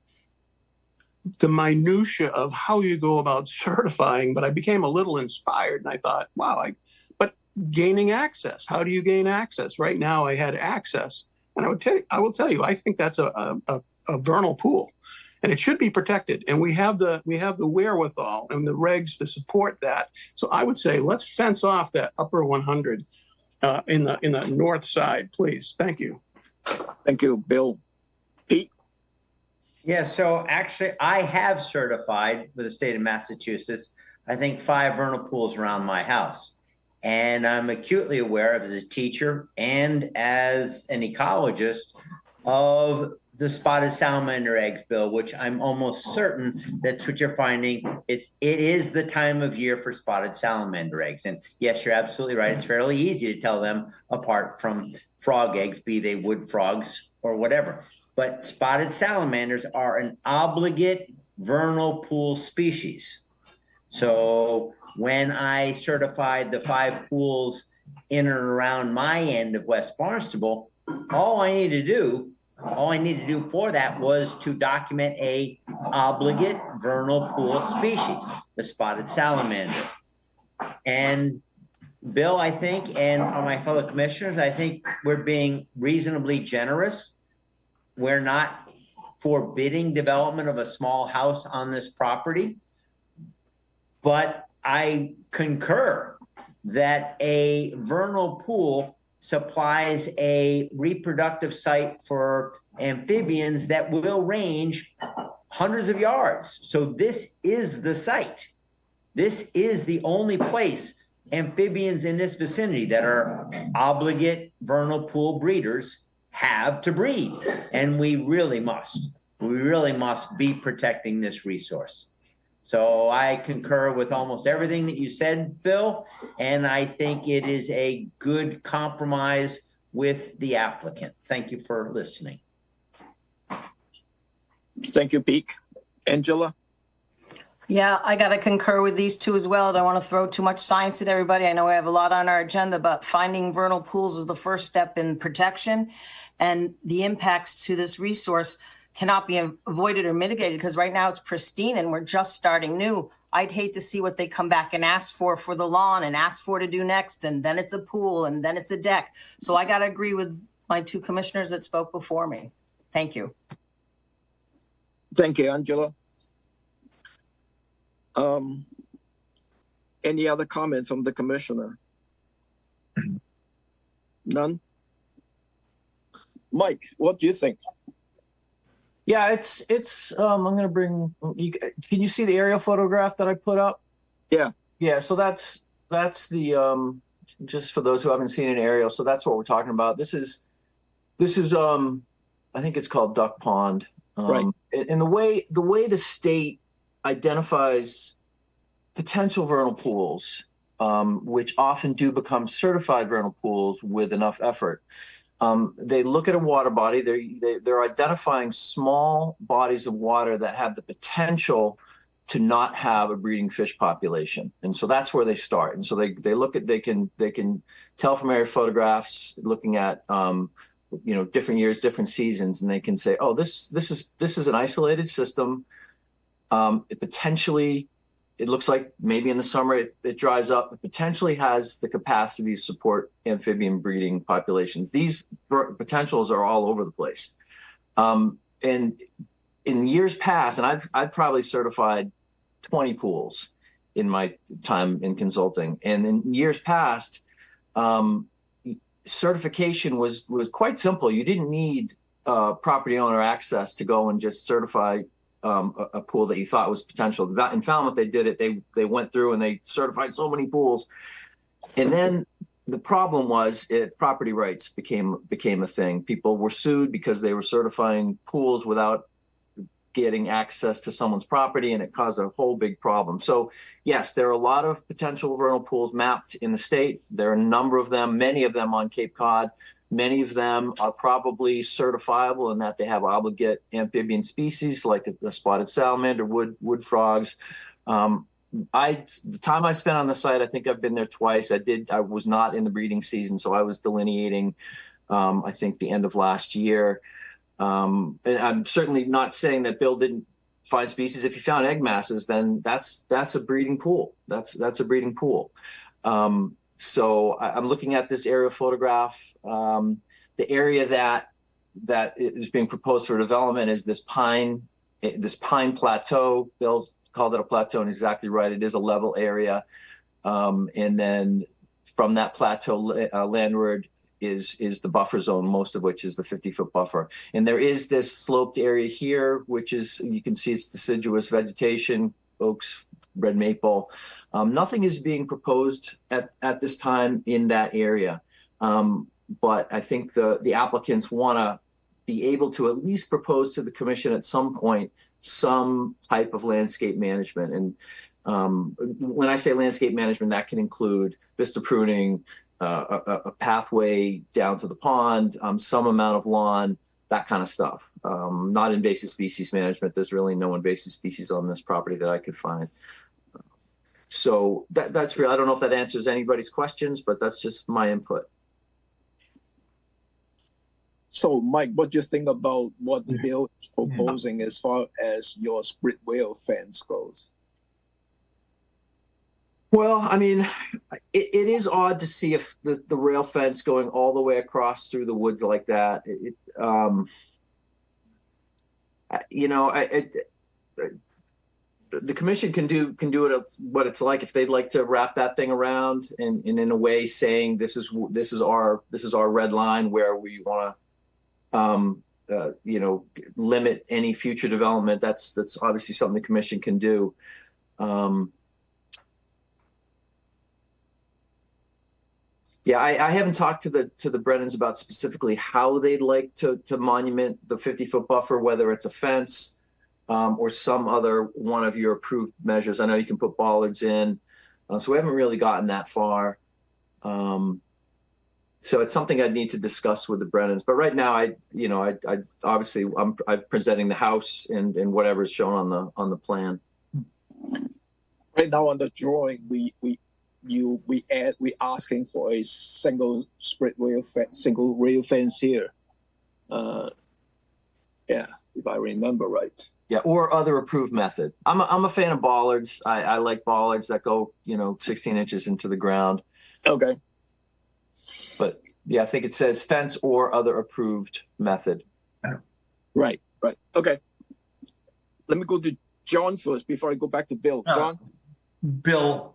minutia of how you go about certifying, but I became a little inspired and I thought, wow, but gaining access. How do you gain access? Right now, I had access, and I will tell you, I think that's a vernal pool, and it should be protected. And we have the wherewithal and the regs to support that. So I would say let's fence off that upper 100 in the north side, please. Thank you. Thank you, Bill. Pete? Yeah, so actually, I have certified with the state of Massachusetts, I think 5 vernal pools around my house. And I'm acutely aware of, as a teacher and as an ecologist, of the spotted salamander eggs, Bill, which I'm almost certain that's what you're finding. It is the time of year for spotted salamander eggs. And yes, you're absolutely right. It's fairly easy to tell them apart from frog eggs, be they wood frogs or whatever. But spotted salamanders are an obligate vernal pool species. So when I certified the 5 pools in and around my end of West Barnstable, all I needed to do for that was to document a obligate vernal pool species, the spotted salamander. And Bill, I think, and my fellow commissioners, I think we're being reasonably generous. We're not forbidding development of a small house on this property, but I concur that a vernal pool supplies a reproductive site for amphibians that will range hundreds of yards. So this is the site. This is the only place amphibians in this vicinity that are obligate vernal pool breeders have to breed. And we really must be protecting this resource. So I concur with almost everything that you said, Bill, and I think it is a good compromise with the applicant. Thank you for listening. Thank you, Pete. Angela? Yeah, I got to concur with these two as well. I don't want to throw too much science at everybody. I know we have a lot on our agenda, but finding vernal pools is the first step in protection, and the impacts to this resource cannot be avoided or mitigated because right now it's pristine and we're just starting new. I'd hate to see what they come back and ask for the lawn and ask for to do next, and then it's a pool and then it's a deck. So I got to agree with my 2 commissioners that spoke before me. Thank you. Thank you, Angela. Any other comment from the commissioner? None? Mike, what do you think? Yeah, it's I'm gonna bring can you see the aerial photograph that I put up? Yeah, so that's the just for those who haven't seen an aerial, so that's what we're talking about. This is I think it's called Duck Pond. Right. And the way the state identifies potential vernal pools, which often do become certified vernal pools with enough effort. They look at a water body. They're identifying small bodies of water that have the potential to not have a breeding fish population, and so that's where they start. And so they look at they can tell from aerial photographs, looking at different years, different seasons, and they can say, oh, this is an isolated system. It looks like maybe in the summer it dries up. It potentially has the capacity to support amphibian breeding populations. These potentials are all over the place. And in years past, and I've probably certified 20 pools in my time in consulting. And in years past, certification was quite simple. You didn't need property owner access to go and just certify a pool that you thought was potential. In Falmouth, they did it. They went through and they certified so many pools. And then the problem was property rights became a thing. People were sued because they were certifying pools without getting access to someone's property, and it caused a whole big problem. So yes, there are a lot of potential vernal pools mapped in the state. There are a number of them, many of them on Cape Cod. Many of them are probably certifiable in that they have obligate amphibian species like the spotted salamander, wood frogs. The time I spent on the site, I think I've been there twice. I was not in the breeding season, so I was delineating, I think, the end of last year. And I'm certainly not saying that Bill didn't find species. If he found egg masses, then that's a breeding pool. That's a breeding pool. So I'm looking at this aerial photograph. The area that is being proposed for development is this pine plateau. Bill called it a plateau, and exactly right. It is a level area. And then from that plateau landward is the buffer zone, most of which is the 50-foot buffer. And there is this sloped area here, which is, you can see it's deciduous vegetation, oaks, red maple. Nothing is being proposed at this time in that area. But I think the applicants want to be able to at least propose to the commission at some point some type of landscape management. And when I say landscape management, that can include vista pruning, a pathway down to the pond, some amount of lawn, that kind of stuff. Not invasive species management. There's really no invasive species on this property that I could find. So that's real. I don't know if that answers anybody's questions, but that's just my input. So, Mike, what do you think about what Bill is proposing as far as your split rail fence goes? Well, I mean, it is odd to see if the rail fence going all the way across through the woods like that. The commission can do it what it's like if they'd like to wrap that thing around and in a way saying this is our red line where we want to limit any future development. That's obviously something the commission can do. Yeah, I haven't talked to the Brennans about specifically how they'd like to monument the 50-foot buffer, whether it's a fence or some other one of your approved measures. I know you can put bollards in, so we haven't really gotten that far. So it's something I'd need to discuss with the Brennans. But right now, I obviously I'm presenting the house and whatever is shown on the plan. Right now on the drawing, we asking for a single rail fence here. Yeah, if I remember right. Yeah, or other approved method. I'm a fan of bollards. I like bollards that go 16 inches into the ground. Okay. But yeah, I think it says fence or other approved method. Right. Okay. Let me go to John first before I go back to Bill. John? Bill,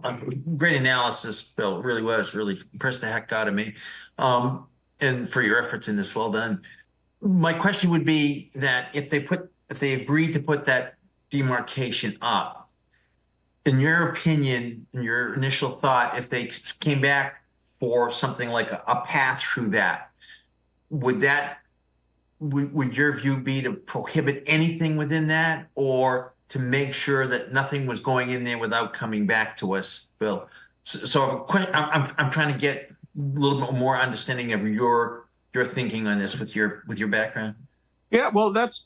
great analysis, Bill. Really impressed the heck out of me. And for your efforts in this, well done. My question would be that if they agreed to put that demarcation up, in your opinion, in your initial thought, if they came back for something like a path through that, would your view be to prohibit anything within that, or to make sure that nothing was going in there without coming back to us, Bill? So I'm trying to get a little bit more understanding of your thinking on this with your background. Yeah, well, that's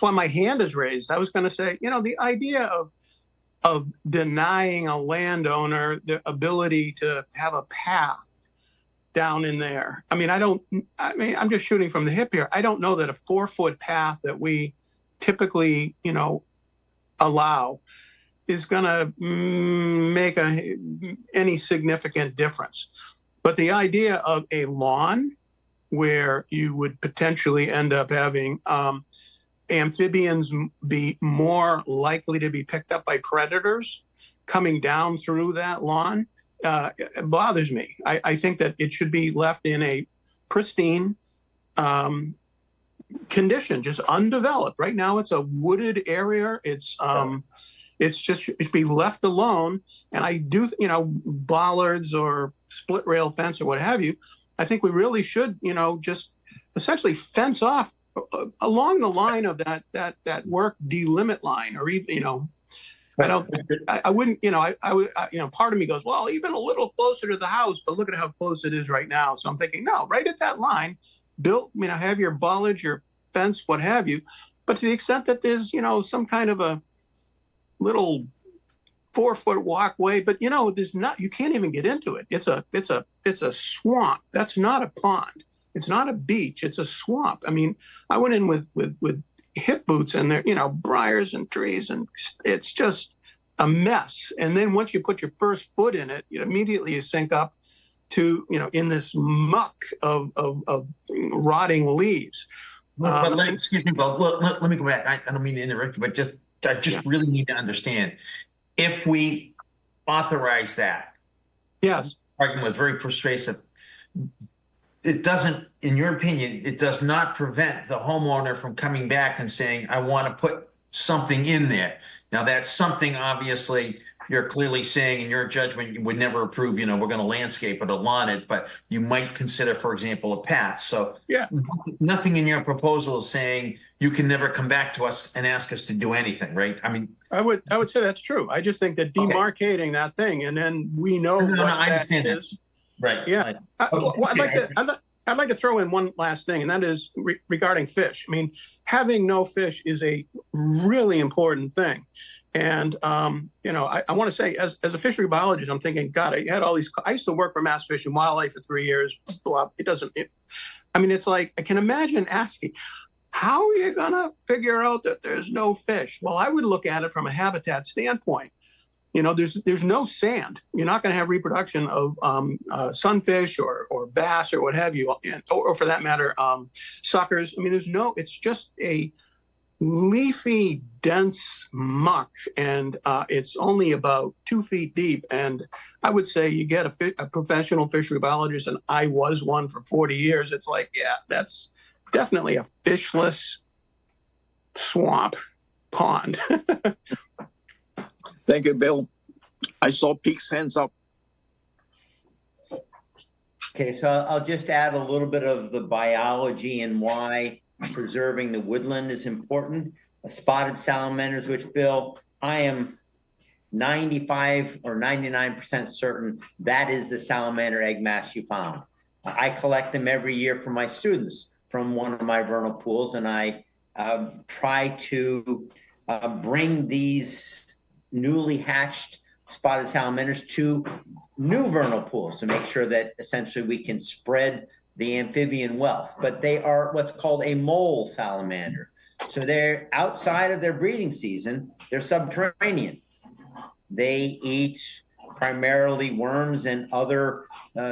why my hand is raised. I was going to say, the idea of denying a landowner the ability to have a path down in there. I'm just shooting from the hip here. I don't know that a 4-foot path that we typically, allow is going to make any significant difference. But the idea of a lawn where you would potentially end up having amphibians be more likely to be picked up by predators coming down through that lawn, it bothers me. I think that it should be left in a pristine condition, just undeveloped. Right now, it's a wooded area. It should be left alone. And I do, bollards or split rail fence or what have you. I think we really should, just essentially fence off along the line of that work delimit line, or even, I wouldn't, part of me goes, well, even a little closer to the house, but look at how close it is right now. So I'm thinking, no, right at that line, built, have your bollards, your fence, what have you. But to the extent that there's, some kind of a little 4-foot walkway, but there's not, you can't even get into it. It's a swamp. That's not a pond. It's not a beach. It's a swamp. I went in with hip boots and there, briars and trees, and it's just a mess. And then once you put your first foot in it, immediately you sink up to, in this muck of rotting leaves. Excuse me, Bill. Let me go back. I don't mean to interrupt you, but I just really need to understand. If we authorize that, Yes. argument was very persuasive. It doesn't, in your opinion, it does not prevent the homeowner from coming back and saying, I want to put something in there. Now, that's something obviously you're clearly saying in your judgment you would never approve, we're going to landscape it or lawn it, but you might consider, for example, a path. So yeah, nothing in your proposal is saying you can never come back to us and ask us to do anything, right? I mean, I would say that's true. I just think that demarcating that thing, and then we know I understand that. Right. Yeah. I'd like to throw in one last thing, and that is regarding fish. I mean, having no fish is a really important thing. And, I want to say, as a fishery biologist, I'm thinking, God, I had all these. I used to work for Mass Fish and Wildlife for 3 years. Blah, it's like, I can imagine asking, how are you going to figure out that there's no fish? Well, I would look at it from a habitat standpoint. There's no sand. You're not going to have reproduction of sunfish or bass or what have you, or for that matter, suckers. I mean, it's just a leafy, dense muck, and it's only about 2 feet deep. And I would say you get a professional fishery biologist, and I was one for 40 years. It's like, yeah, that's definitely a fishless swamp pond. Thank you, Bill. I saw Pete's hands up. Okay, so I'll just add a little bit of the biology and why preserving the woodland is important. Spotted salamanders, which, Bill, I am 95 or 99% certain that is the salamander egg mass you found. I collect them every year for my students from one of my vernal pools, and I try to bring these newly hatched spotted salamanders to new vernal pools to make sure that essentially we can spread the amphibian wealth. But they are what's called a mole salamander. So they're outside of their breeding season, they're subterranean. They eat primarily worms and other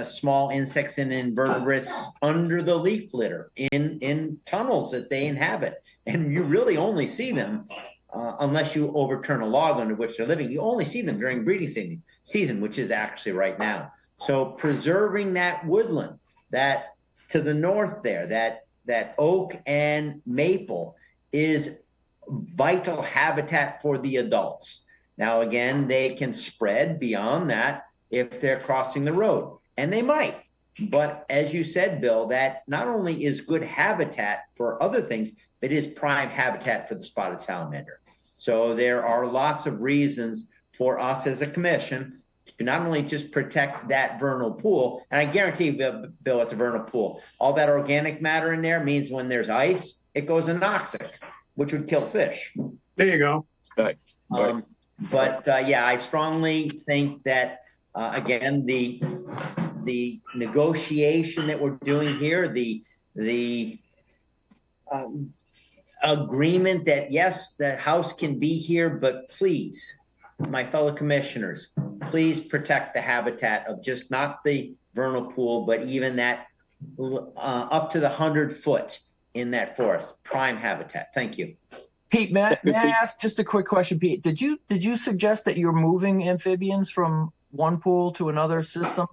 small insects and invertebrates under the leaf litter in tunnels that they inhabit. And you really only see them unless you overturn a log under which they're living. You only see them during breeding season, which is actually right now. So preserving that woodland, that to the north there, that oak and maple is vital habitat for the adults. Now, again, they can spread beyond that if they're crossing the road, and they might. But as you said, Bill, that not only is good habitat for other things, but is prime habitat for the spotted salamander. So there are lots of reasons for us as a commission to not only just protect that vernal pool, and I guarantee you, Bill, it's a vernal pool. All that organic matter in there means when there's ice, it goes anoxic, which would kill fish. There you go. Right. But I strongly think that, again, the negotiation that we're doing here, the agreement that, yes, the house can be here, but please, my fellow commissioners, please protect the habitat of just not the vernal pool, but even that up to the 100-foot in that forest, prime habitat. Thank you. Pete, may I ask just a quick question, Pete? Did you suggest that you're moving amphibians from one pool to another system?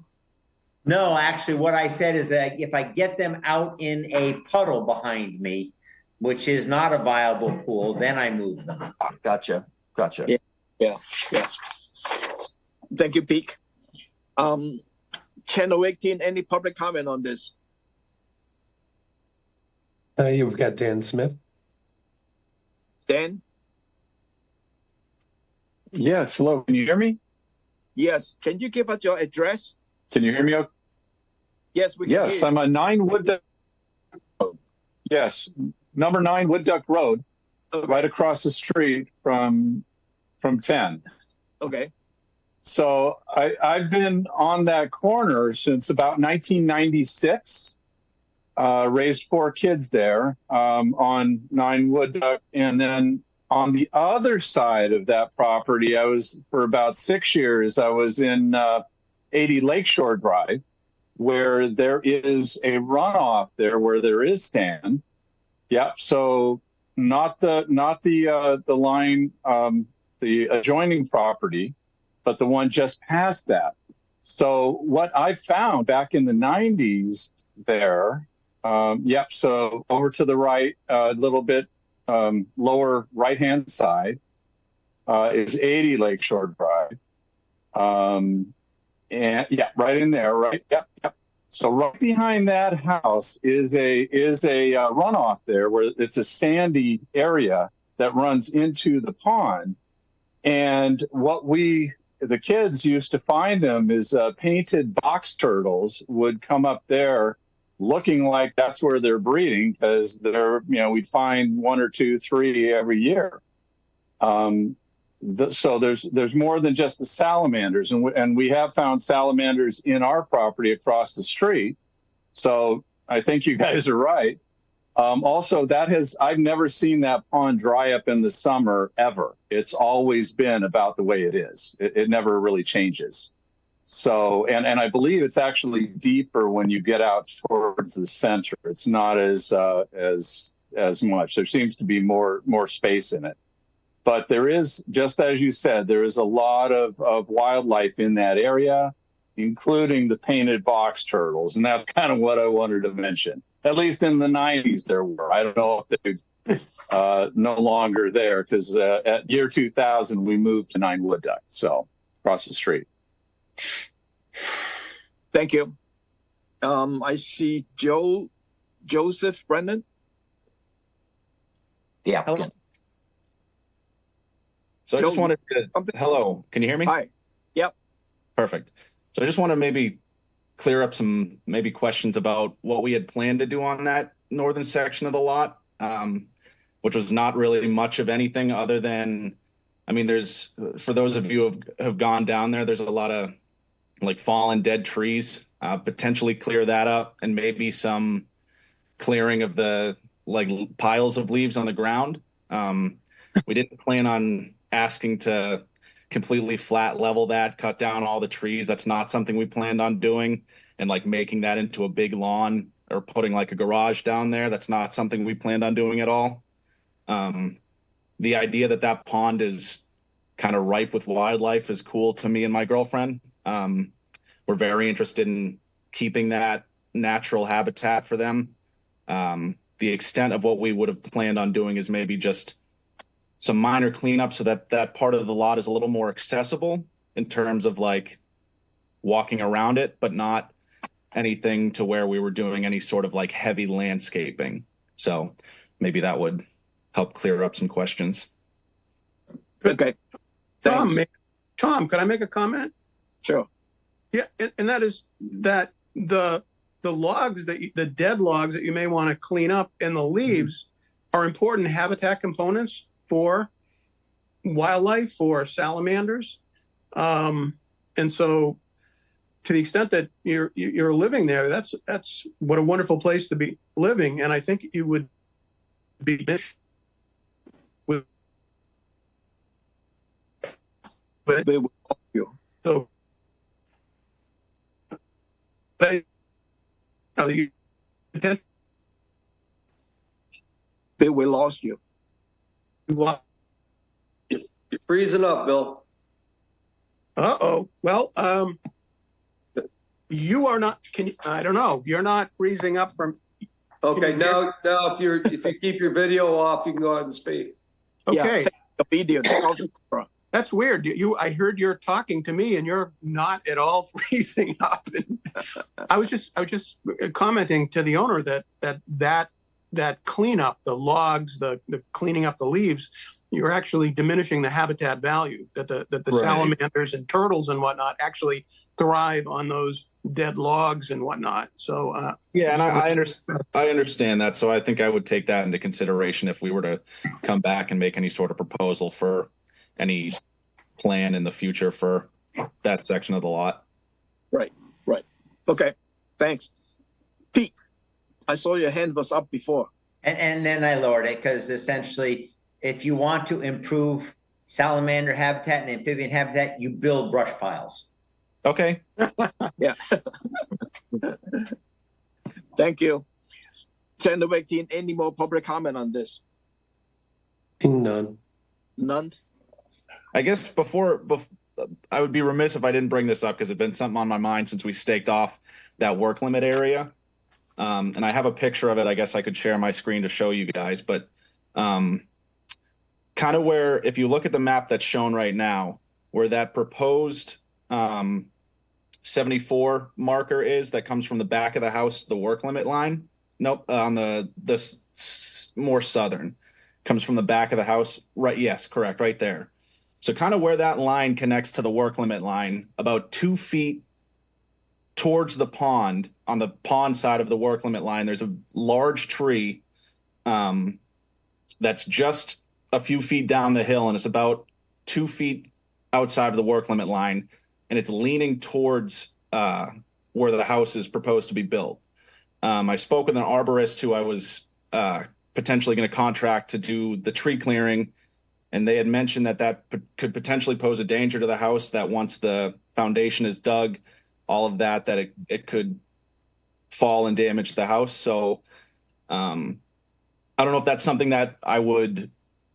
No, actually, what I said is that if I get them out in a puddle behind me, which is not a viable pool, then I move them. Gotcha. Yeah. Thank you, Pete. Channel 18, any public comment on this? You've got Dan Smith. Dan? Yes, hello, can you hear me? Yes. Can you give us your address? Can you hear me? Yes, we can hear you. I'm on 9 Wood Duck Road. Yes, number 9 Wood Duck Road, right across the street from 10. Okay. So I've been on that corner since about 1996. Raised 4 kids there on 9 Wood Duck. And then on the other side of that property, I was for about 6 years, I was in 80 Lakeshore Drive. where there is a runoff there where there is sand. Yeah, so not the line, the adjoining property, but the one just past that. So what I found back in the 90s there, so over to the right, a little bit lower right-hand side is 80 Lakeshore Drive. And yeah, right in there, right? Yep. So right behind that house is a runoff there where it's a sandy area that runs into the pond. And what the kids used to find them is painted box turtles would come up there looking like that's where they're breeding, because we'd find 1 or 2, 3 every year. So there's more than just the salamanders, and we have found salamanders in our property across the street. So I think you guys are right. Also, I've never seen that pond dry up in the summer ever. It's always been about the way it is. It never really changes. So, and I believe it's actually deeper when you get out towards the center. It's not as much. There seems to be more space in it. But there is, just as you said, there is a lot of wildlife in that area, including the painted box turtles. And that's kind of what I wanted to mention. At least in the 90s there were. I don't know if they're no longer there, because at year 2000, we moved to 9 Wood Duck, so across the street. Thank you. I see Joseph Brennan. The applicant. So I Joe, just wanted to, hello, can you hear me? Hi. Yep. Perfect. So I just want to maybe clear up some maybe questions about what we had planned to do on that northern section of the lot, which was not really much of anything other than, I mean, there's, for those of you who have gone down there, there's a lot of like fallen dead trees, potentially clear that up, and maybe some clearing of the like piles of leaves on the ground. We didn't plan on asking to completely flat level that, cut down all the trees. That's not something we planned on doing, and like making that into a big lawn or putting like a garage down there. That's not something we planned on doing at all. The idea that pond is kind of ripe with wildlife is cool to me and my girlfriend. We're very interested in keeping that natural habitat for them. The extent of what we would have planned on doing is maybe just some minor cleanup so that part of the lot is a little more accessible in terms of like walking around it, but not anything to where we were doing any sort of like heavy landscaping. So maybe that would help clear up some questions. Okay. Thanks. Tom, could I make a comment? Sure. Yeah, and that is that the logs the dead logs that you may want to clean up and the leaves are important habitat components for wildlife, for salamanders. And so to the extent that you're living there, that's what a wonderful place to be living. And I think you would be with they will help you. So they will lost you. You're freezing up, Bill. Well, you are not. I don't know. You're not freezing up from. Okay, now if you keep your video off, you can go ahead and speak. Okay. Yeah, take a video. Take out the camera. That's weird. I heard you're talking to me and you're not at all freezing up. And I was just commenting to the owner that cleanup, the logs, the cleaning up the leaves, you're actually diminishing the habitat value, that the Right. salamanders and turtles and whatnot actually thrive on those dead logs and whatnot. So yeah, and I understand that. So I think I would take that into consideration if we were to come back and make any sort of proposal for any plan in the future for that section of the lot. Right. Okay. Thanks. Pete, I saw your hand was up before. And then I lowered it because essentially, if you want to improve salamander habitat and amphibian habitat, you build brush piles. Okay. Yeah. Thank you. Senator Wakteen, any more public comment on this? None. None? I guess before I would be remiss if I didn't bring this up because it's been something on my mind since we staked off that work limit area. And I have a picture of it. I guess I could share my screen to show you guys, but kind of where, if you look at the map that's shown right now, where that proposed 74 marker is that comes from the back of the house, the work limit line. Nope, on the more southern, comes from the back of the house. Right, yes, correct, right there. So kind of where that line connects to the work limit line, about 2 feet towards the pond, on the pond side of the work limit line, there's a large tree that's just a few feet down the hill, and it's about 2 feet outside of the work limit line, and it's leaning towards where the house is proposed to be built. I spoke with an arborist who I was potentially going to contract to do the tree clearing, and they had mentioned that could potentially pose a danger to the house, that once the foundation is dug, all of that it could fall and damage the house. So I don't know if that's something that I would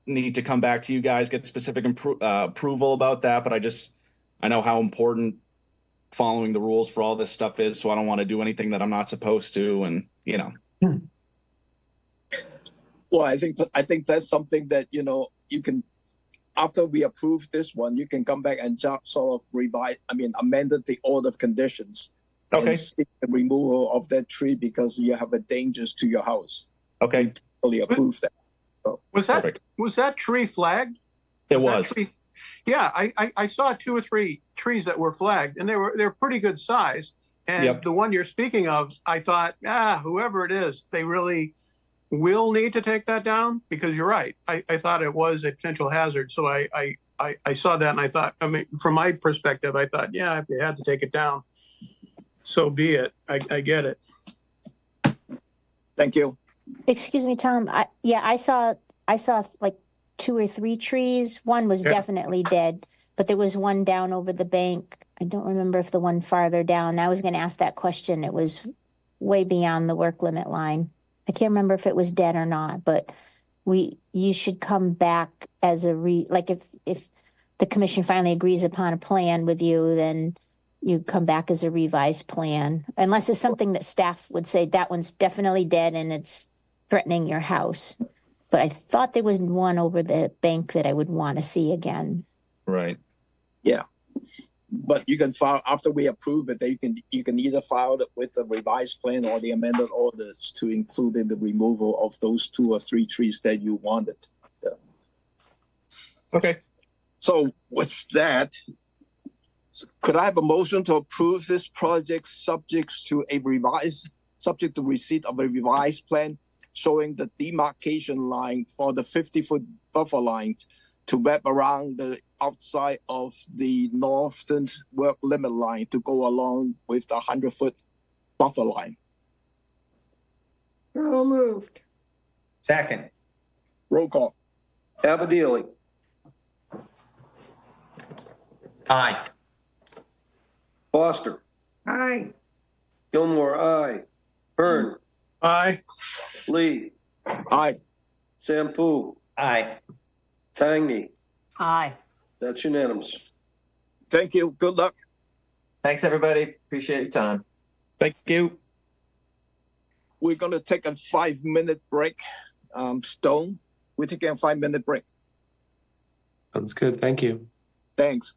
need to come back to you guys, get specific approval about that, but I know how important following the rules for all this stuff is, so I don't want to do anything that I'm not supposed to, and Well, I think that's something that you can, after we approve this one, you can come back and sort of amended the order of conditions. Okay. And seek the removal of that tree because you have a dangers to your house. Okay. We totally approve that. So. Was that tree flagged? It was. Yeah, I saw 2 or 3 trees that were flagged, and they're pretty good size. And the one you're speaking of, I thought, whoever it is, they really will need to take that down, because you're right. I thought it was a potential hazard. So I saw that and I thought, from my perspective, I thought, yeah, if you had to take it down, so be it. I get it. Thank you. Excuse me, Tom. I saw like 2 or 3 trees. One was definitely dead, but there was one down over the bank. I don't remember if the one farther down. I was going to ask that question. It was way beyond the work limit line. I can't remember if it was dead or not, but you should come back as if the commission finally agrees upon a plan with you, then you come back as a revised plan, unless it's something that staff would say that one's definitely dead and it's threatening your house. But I thought there was one over the bank that I would want to see again. Right. Yeah. But you can file after we approve it. You can either file it with the revised plan or the amended orders to include in the removal of those 2 or 3 trees that you wanted. Yeah. Okay. So with that, could I have a motion to approve this project subject to receipt of a revised plan showing the demarcation line for the 50-foot buffer line to wrap around the outside of the northern work limit line to go along with the 100-foot buffer line? So moved. Second. Roll call. Abadili, Aye. Foster, Aye. Gilmore, aye. Hearn, Aye. Lee, Aye. Sampu, Aye. Tangney. Aye. That's unanimous. Thank you. Good luck. Thanks, everybody. Appreciate your time. Thank you. We're going to take a 5-minute break. Stone, we're taking a 5-minute break. Sounds good. Thank you. Thanks.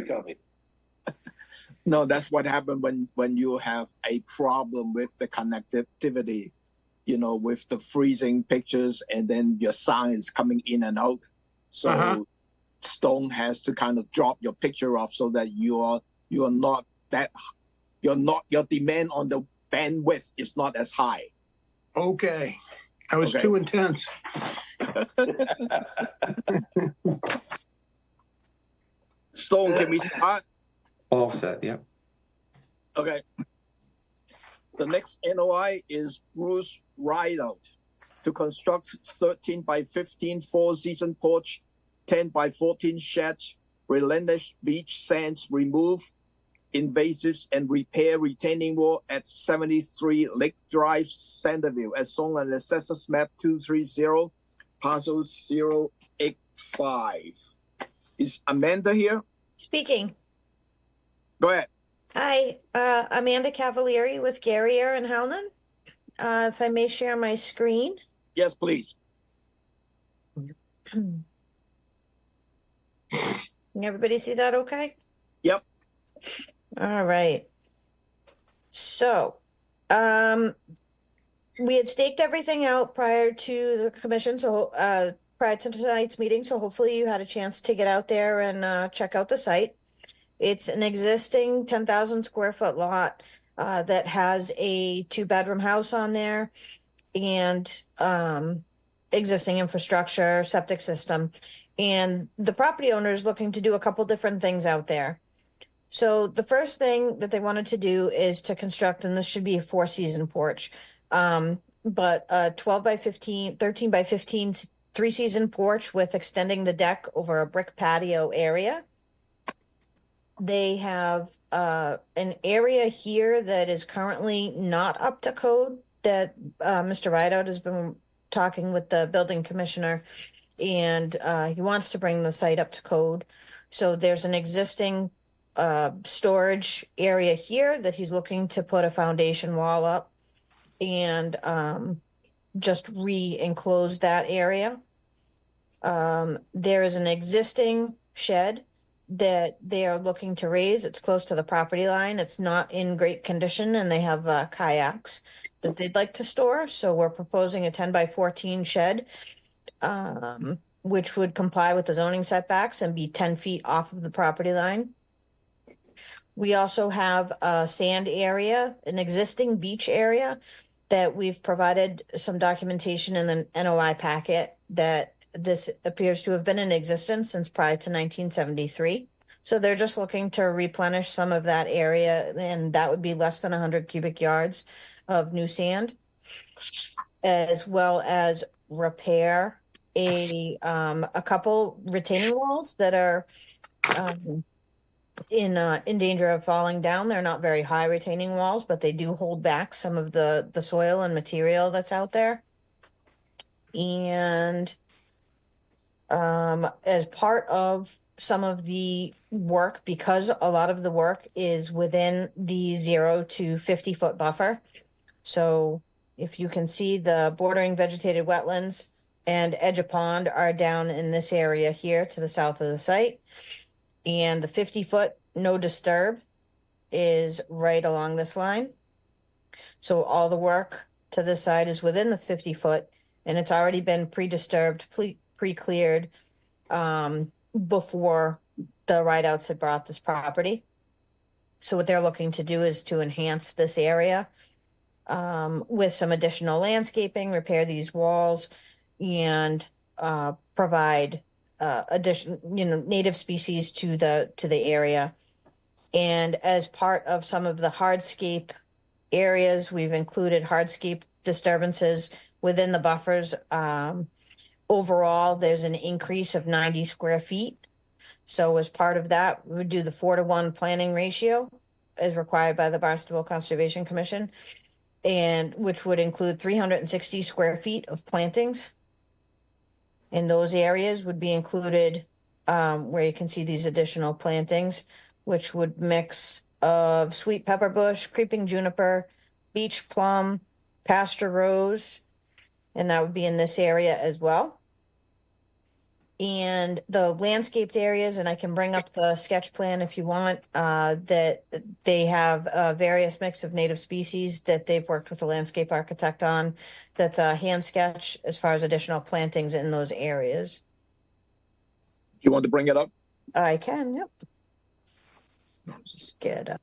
coming. No, that's what happened when you have a problem with the connectivity, you know, with the freezing pictures and then your sound is coming in and out. So Stone has to kind of drop your picture off so that your demand on the bandwidth is not as high. Okay. I was Okay. too intense. Stone, can we start? All set. Yeah. Okay. The next NOI is Bruce Rideout to construct 13 by 15 four-season porch, 10 by 14 shed, relentless beach sands, remove invasives and repair retaining wall at 73 Lake Drive, Centerville, as shown on Assessors Map 230, parcel 085. Is Amanda here? Speaking. Go ahead. Hi, Amanda Cavalieri with Garrier and Howland. If I may share my screen. Yes, please. Can everybody see that okay? Yep. All right. So, we had staked everything out prior to the commission, so prior to tonight's meeting, so hopefully you had a chance to get out there and check out the site. It's an existing 10,000 square foot lot that has a 2-bedroom house on there and existing infrastructure, septic system. And the property owner is looking to do a couple different things out there. So the first thing that they wanted to do is to construct, and this should be a 4-season porch, but a 12 by 15, 13 by 15 3-season porch with extending the deck over a brick patio area. They have an area here that is currently not up to code that Mr. Rideout has been talking with the building commissioner, and he wants to bring the site up to code. So there's an existing storage area here that he's looking to put a foundation wall up and just re-enclose that area. There is an existing shed that they are looking to raise. It's close to the property line. It's not in great condition, and they have kayaks that they'd like to store. So we're proposing a 10 by 14 shed, which would comply with the zoning setbacks and be 10 feet off of the property line. We also have a sand area, an existing beach area that we've provided some documentation in the NOI packet that this appears to have been in existence since prior to 1973. So they're just looking to replenish some of that area, and that would be less than 100 cubic yards of new sand, as well as repair a couple retaining walls that are in danger of falling down. They're not very high retaining walls, but they do hold back some of the soil and material that's out there. And as part of some of the work, because a lot of the work is within the 0 to 50 foot buffer. So if you can see, the bordering vegetated wetlands and edge of pond are down in this area here to the south of the site. And the 50 foot no disturb is right along this line. So all the work to this side is within the 50 foot, and it's already been pre-disturbed, pre-cleared before the Rideouts had bought this property. So what they're looking to do is to enhance this area with some additional landscaping, repair these walls, and provide additional, native species to the area. And as part of some of the hardscape areas, we've included hardscape disturbances within the buffers. Overall, there's an increase of 90 square feet. So as part of that, we would do the 4-to-1 planning ratio as required by the Barnstable Conservation Commission, and which would include 360 square feet of plantings. And those areas would be included where you can see these additional plantings, which would mix of sweet pepper bush, creeping juniper, beach plum, pasture rose, and that would be in this area as well. and the landscaped areas, and I can bring up the sketch plan if you want, that they have various mix of native species that they've worked with a landscape architect on. That's a hand sketch as far as additional plantings in those areas. You want to bring it up? I can, yep. Just get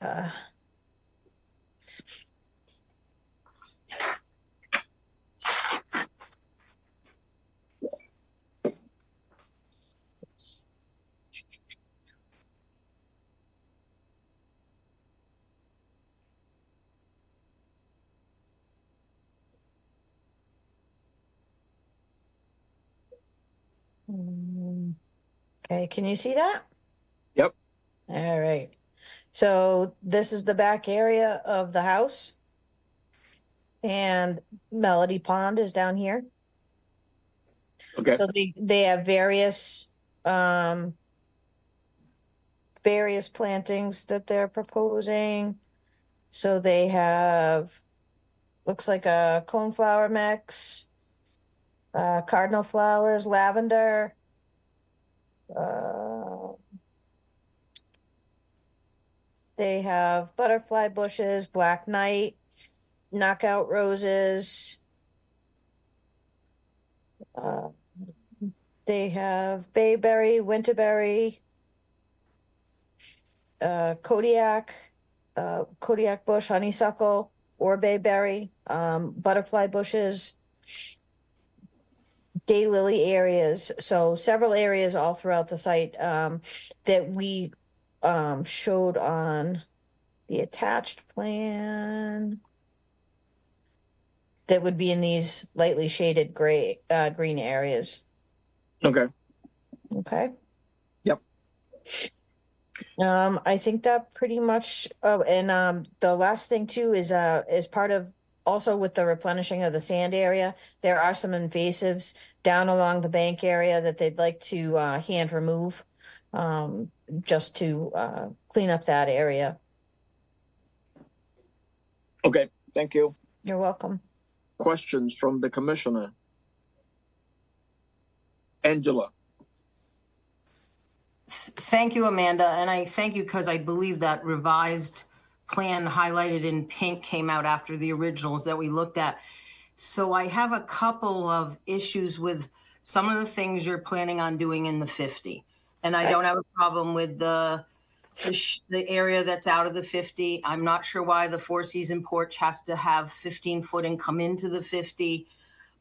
okay, can you see that? Yep. All right. So this is the back area of the house. And Melody Pond is down here. Okay. So they have various plantings that they're proposing. So they have, looks like a coneflower mix, cardinal flowers, lavender, they have butterfly bushes, black knight, knockout roses. They have bayberry, winterberry, Kodiak bush, honeysuckle, or bayberry, butterfly bushes, daylily areas. So several areas all throughout the site that we showed on the attached plan that would be in these lightly shaded green areas. Okay. Okay. Yep. I think that pretty much, and the last thing too is part of also with the replenishing of the sand area, there are some invasives down along the bank area that they'd like to hand remove, just to clean up that area. Okay, thank you. You're welcome. Questions from the commissioner? Angela. Thank you, Amanda, and I thank you because I believe that revised plan highlighted in pink came out after the originals that we looked at. So I have a couple of issues with some of the things you're planning on doing in the 50. And I don't have a problem with the area that's out of the 50. I'm not sure why the Four Season porch has to have 15 foot and come into the 50.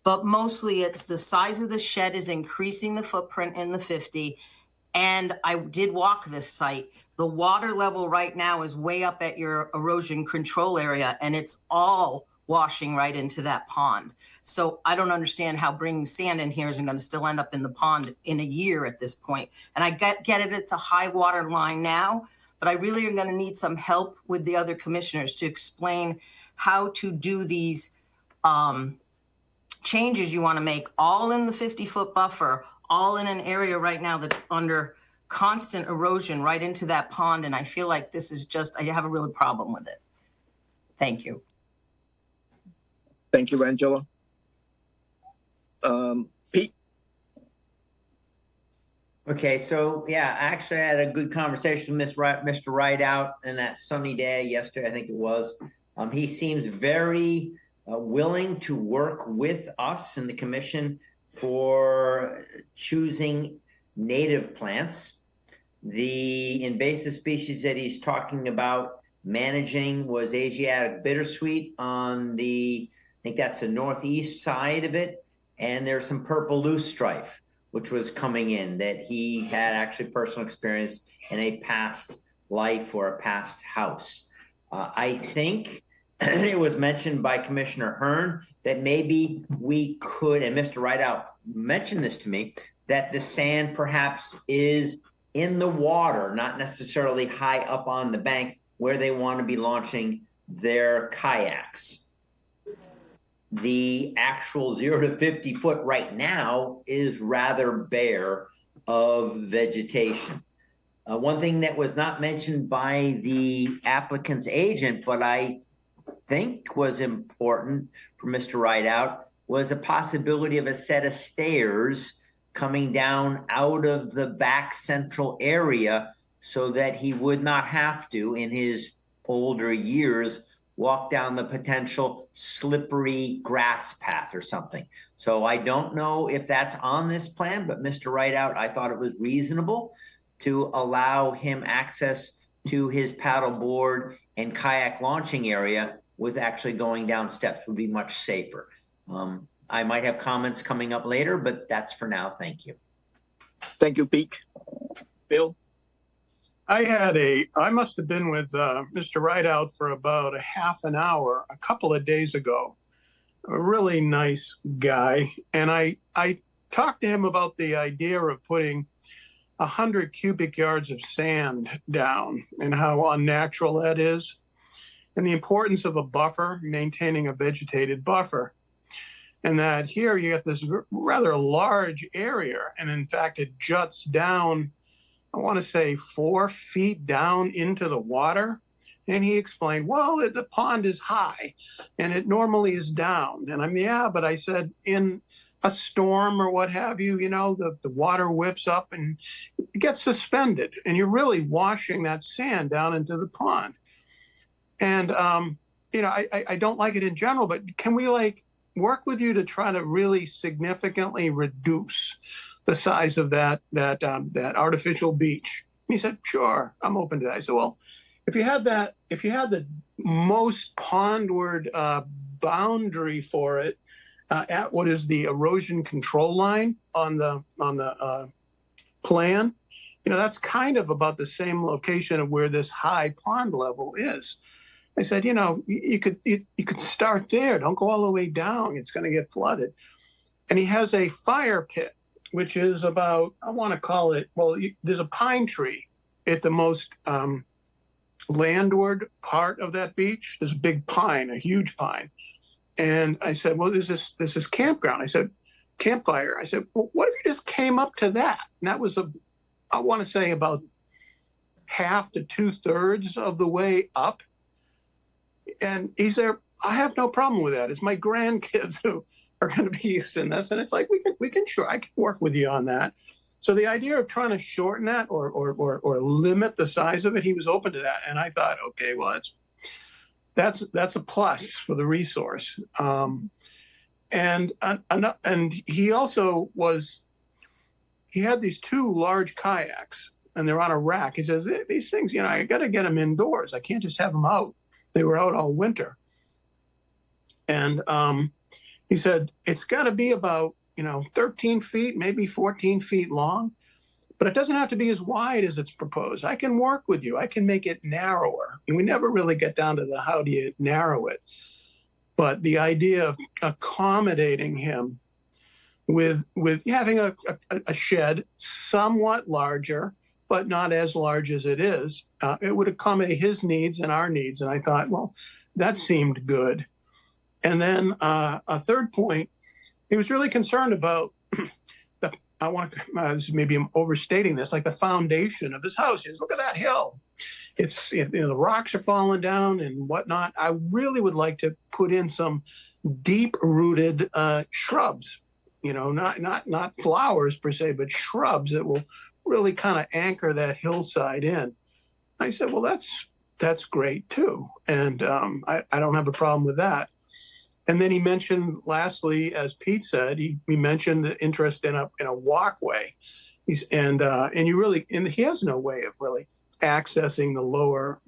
But mostly it's the size of the shed is increasing the footprint in the 50. And I did walk this site. The water level right now is way up at your erosion control area, and it's all washing right into that pond. So I don't understand how bringing sand in here isn't going to still end up in the pond in a year at this point. And I get it, it's a high water line now, but I really am going to need some help with the other commissioners to explain how to do these changes you want to make, all in the 50-foot buffer, all in an area right now that's under constant erosion right into that pond. And I feel like this is just, I have a real problem with it. Thank you. Thank you, Angela. Pete? Okay, so yeah, actually I had a good conversation with Mr. Rideout on that sunny day yesterday, I think it was. He seems very willing to work with us and the commission for choosing native plants. The invasive species that he's talking about managing was Asiatic bittersweet on the, I think that's the northeast side of it. And there's some purple loosestrife, which was coming in that he had actually personal experience in a past life or a past house. I think it was mentioned by Commissioner Hearn that maybe we could, and Mr. Rideout mentioned this to me, that the sand perhaps is in the water, not necessarily high up on the bank where they want to be launching their kayaks. The actual 0 to 50 foot right now is rather bare of vegetation. One thing that was not mentioned by the applicant's agent, but I think was important for Mr. Rideout, was a possibility of a set of stairs coming down out of the back central area so that he would not have to, in his older years, walk down the potential slippery grass path or something. So I don't know if that's on this plan, but Mr. Rideout, I thought it was reasonable to allow him access to his paddleboard and kayak launching area with actually going down steps would be much safer. I might have comments coming up later, but that's for now. Thank you. Thank you, Pete. Bill? I must have been with Mr. Rideout for about a half an hour a couple of days ago. A really nice guy. And I talked to him about the idea of putting 100 cubic yards of sand down and how unnatural that is, and the importance of a buffer, maintaining a vegetated buffer. And that here you get this rather large area, and in fact it juts down, I want to say 4 feet down into the water. And he explained, well, the pond is high and it normally is down. And I'm, yeah, but I said, in a storm or what have you, you know, the water whips up and it gets suspended and you're really washing that sand down into the pond. And, you know, I don't like it in general, but can we like work with you to try to really significantly reduce the size of that artificial beach? And he said, sure, I'm open to that. I said, well, if you had the most pondward boundary for it at what is the erosion control line on the plan, you know, that's kind of about the same location of where this high pond level is. I said, you know, you could start there. Don't go all the way down. It's going to get flooded. And he has a fire pit, which is about, I want to call it, well, there's a pine tree at the most landward part of that beach. There's a big pine, a huge pine. And I said, well, there's this campground. I said, campfire. I said, well, what if you just came up to that? And that was I want to say about half to 2/3 of the way up. And he said, I have no problem with that. It's my grandkids who are going to be using this. And it's like, we can sure, I can work with you on that. So the idea of trying to shorten that or limit the size of it, he was open to that. And I thought, okay, well, that's a plus for the resource. And he also he had these 2 large kayaks and they're on a rack. He says, these things, you know, I got to get them indoors. I can't just have them out. They were out all winter. And he said, it's got to be about, you know, 13 feet, maybe 14 feet long, but it doesn't have to be as wide as it's proposed. I can work with you. I can make it narrower. And we never really get down to the how do you narrow it. But the idea of accommodating him with having a shed somewhat larger, but not as large as it is, it would accommodate his needs and our needs. And I thought, well, that seemed good. And then a third point, he was really concerned about maybe I'm overstating this, like the foundation of his house. He says, look at that hill. It's, you know, the rocks are falling down and whatnot. I really would like to put in some deep-rooted shrubs, you know, not flowers per se, but shrubs that will really kind of anchor that hillside in. I said, well, that's great too. And I don't have a problem with that. And then he mentioned, lastly, as Pete said, he mentioned the interest in a walkway. He has no way of really accessing the lower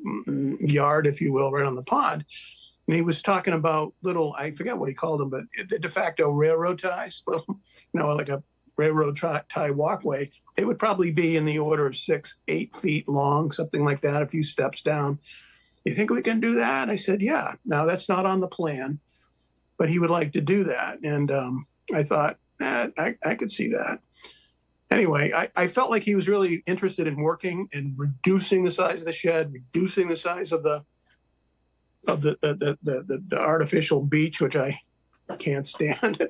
yard, if you will, right on the pond. And he was talking about little, I forget what he called them, but de facto railroad ties, little, you know, like a railroad tie walkway. It would probably be in the order of 6-8 feet long, something like that, a few steps down. You think we can do that? I said, yeah. Now, that's not on the plan, but he would like to do that. And I thought, I could see that. Anyway, I felt like he was really interested in working and reducing the size of the shed, reducing the size of the artificial beach, which I can't stand.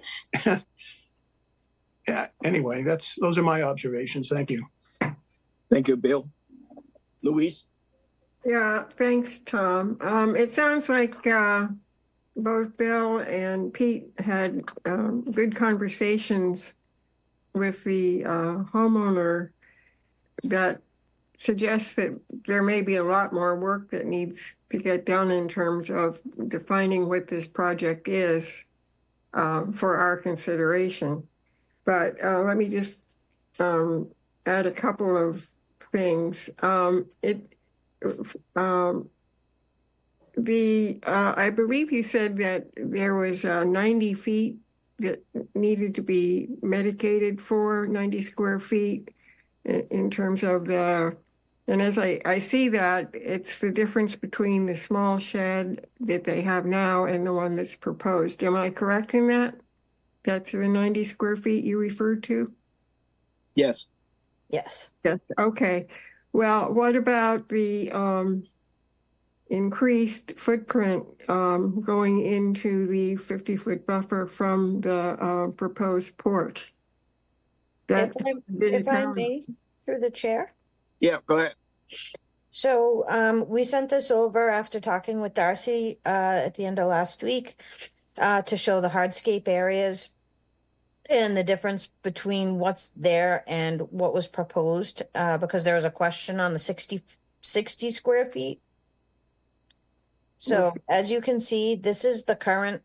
Yeah. Anyway, those are my observations. Thank you. Thank you, Bill. Louise? Yeah, thanks, Tom. It sounds like both Bill and Pete had good conversations with the homeowner that suggests that there may be a lot more work that needs to get done in terms of defining what this project is for our consideration. But let me just add a couple of things. I believe you said that there was 90 feet that needed to be medicated for, 90 square feet in terms of the, and as I see that, it's the difference between the small shed that they have now and the one that's proposed. Am I correct in that? That's the 90 square feet you referred to? Yes. Yes. Yes. Okay. Well, what about the increased footprint going into the 50-foot buffer from the proposed porch? If I may, through the chair. Yeah, go ahead. So we sent this over after talking with Darcy at the end of last week to show the hardscape areas and the difference between what's there and what was proposed, because there was a question on the 60 square feet. So as you can see, this is the current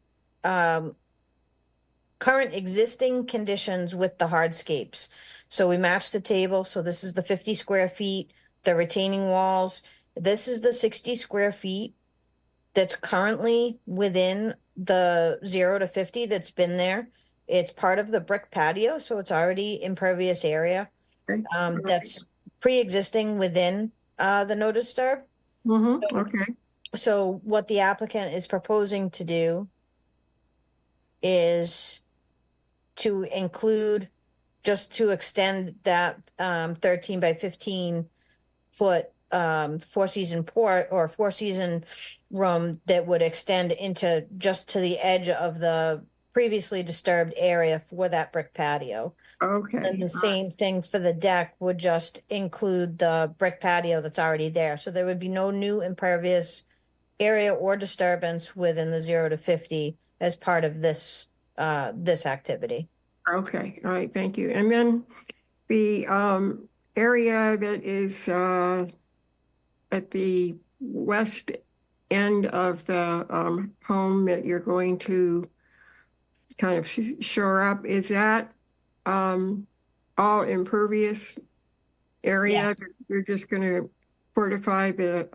existing conditions with the hardscapes. So we matched the table. So this is the 50 square feet, the retaining walls. This is the 60 square feet that's currently within the 0 to 50 that's been there. It's part of the brick patio, so it's already impervious area. That's pre-existing within the no disturb. Okay. So what the applicant is proposing to do is to include, just to extend that 13 by 15 foot four-season port or four-season room that would extend into just to the edge of the previously disturbed area for that brick patio. Okay. And the same thing for the deck would just include the brick patio that's already there. So there would be no new impervious area or disturbance within the 0 to 50 as part of this this activity. Okay. All right. Thank you. And then the area that is at the west end of the home that you're going to kind of shore up, is that all impervious area? Yes. You're just going to fortify the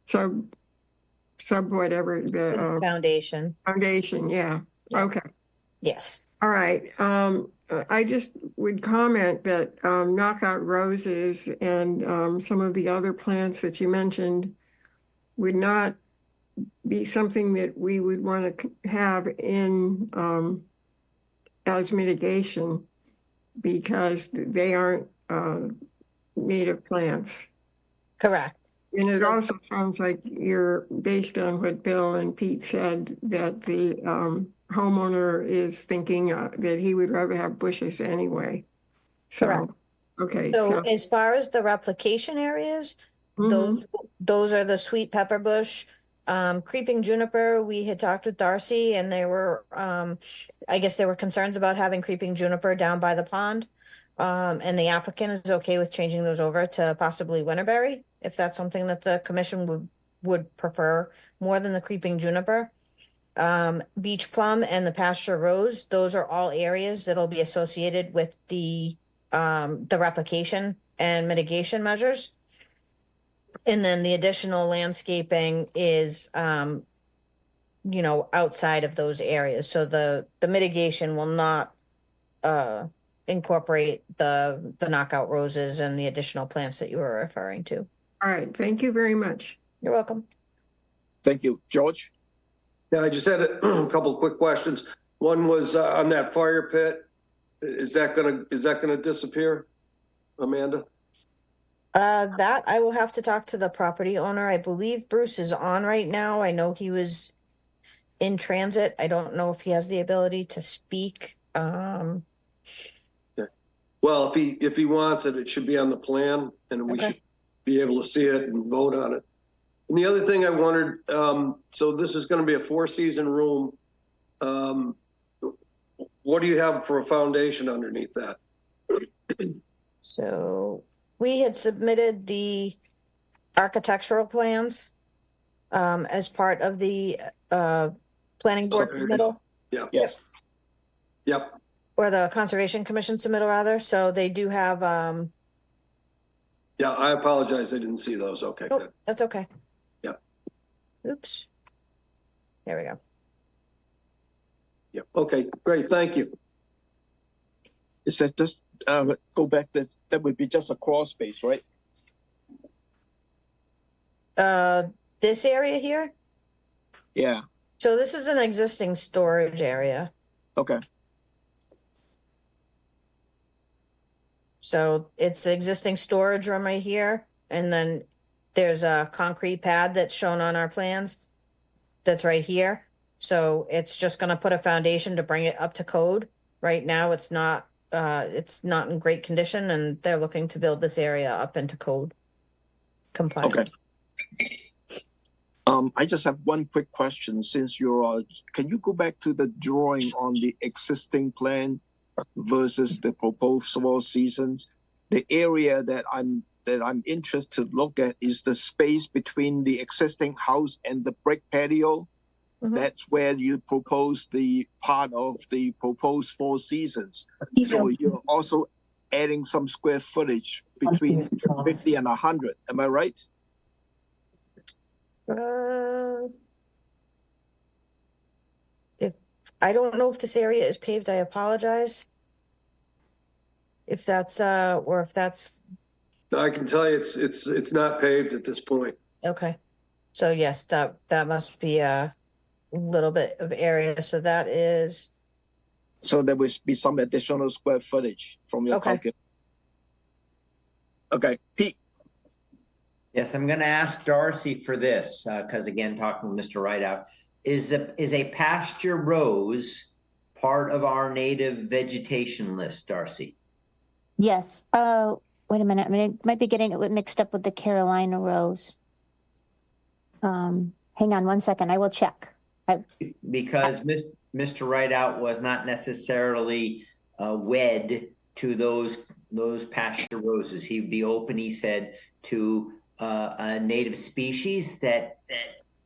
sub whatever the foundation. Foundation, yeah. Okay. Yes. All right. I just would comment that knockout roses and some of the other plants that you mentioned would not be something that we would want to have in as mitigation because they aren't native plants. Correct. And it also sounds like you're, based on what Bill and Pete said, that the homeowner is thinking that he would rather have bushes anyway. So, Correct. Okay. So as far as the replication areas, those are the sweet pepper bush, creeping juniper. We had talked with Darcy and they were, I guess there were concerns about having creeping juniper down by the pond. And the applicant is okay with changing those over to possibly winterberry, if that's something that the commission would prefer more than the creeping juniper. Beach plum and the pasture rose, those are all areas that'll be associated with the replication and mitigation measures. And then the additional landscaping is, you know, outside of those areas. So the mitigation will not incorporate the knockout roses and the additional plants that you were referring to. All right. Thank you very much. You're welcome. Thank you. George? Yeah, I just had a couple of quick questions. One was on that fire pit. Is that gonna disappear, Amanda? That I will have to talk to the property owner. I believe Bruce is on right now. I know he was in transit. I don't know if he has the ability to speak. Well, if he wants it, it should be on the plan and we should be able to see it and vote on it. And the other thing I wondered, so this is going to be a 4-season room. what do you have for a foundation underneath that? So we had submitted the architectural plans as part of the planning board Okay. submittal. Yeah. Yes. Yep. Or the Conservation Commission submittal rather, so they do have, Yeah, I apologize. I didn't see those. Okay, nope, good. that's okay. Yep. Oops. There we go. Yep. Okay, great. Thank you. Is that just go back? That would be just a crawl space, right? This area here, Yeah. so this is an existing storage area. Okay. So it's the existing storage room right here, and then there's a concrete pad that's shown on our plans. That's right here. So it's just gonna put a foundation to bring it up to code. Right now, it's not in great condition, and they're looking to build this area up into code compliance. Okay. I just have one quick question. Since can you go back to the drawing on the existing plan versus the proposed Four Seasons? The area that I'm interested to look at is the space between the existing house and the brick patio. Mhm. That's where you propose the part of the proposed Four Seasons. So you're also adding some square footage between 50 and 100. Am I right? If I don't know if this area is paved, I apologize. If that's or if that's I can tell you it's not paved at this point. okay. So yes, that must be a little bit of area. So that is So there will be some additional square footage from your okay. calculation. Okay, Pete. Yes, I'm going to ask Darcy for this because again, talking to Mr. Rideout, is a pasture rose part of our native vegetation list, Darcy? Yes. Wait a minute. I mean, I might be getting it mixed up with the Carolina rose. Hang on one second. I will check. Because Mr. Rideout was not necessarily wed to those pasture roses. He'd be open, he said, to a native species that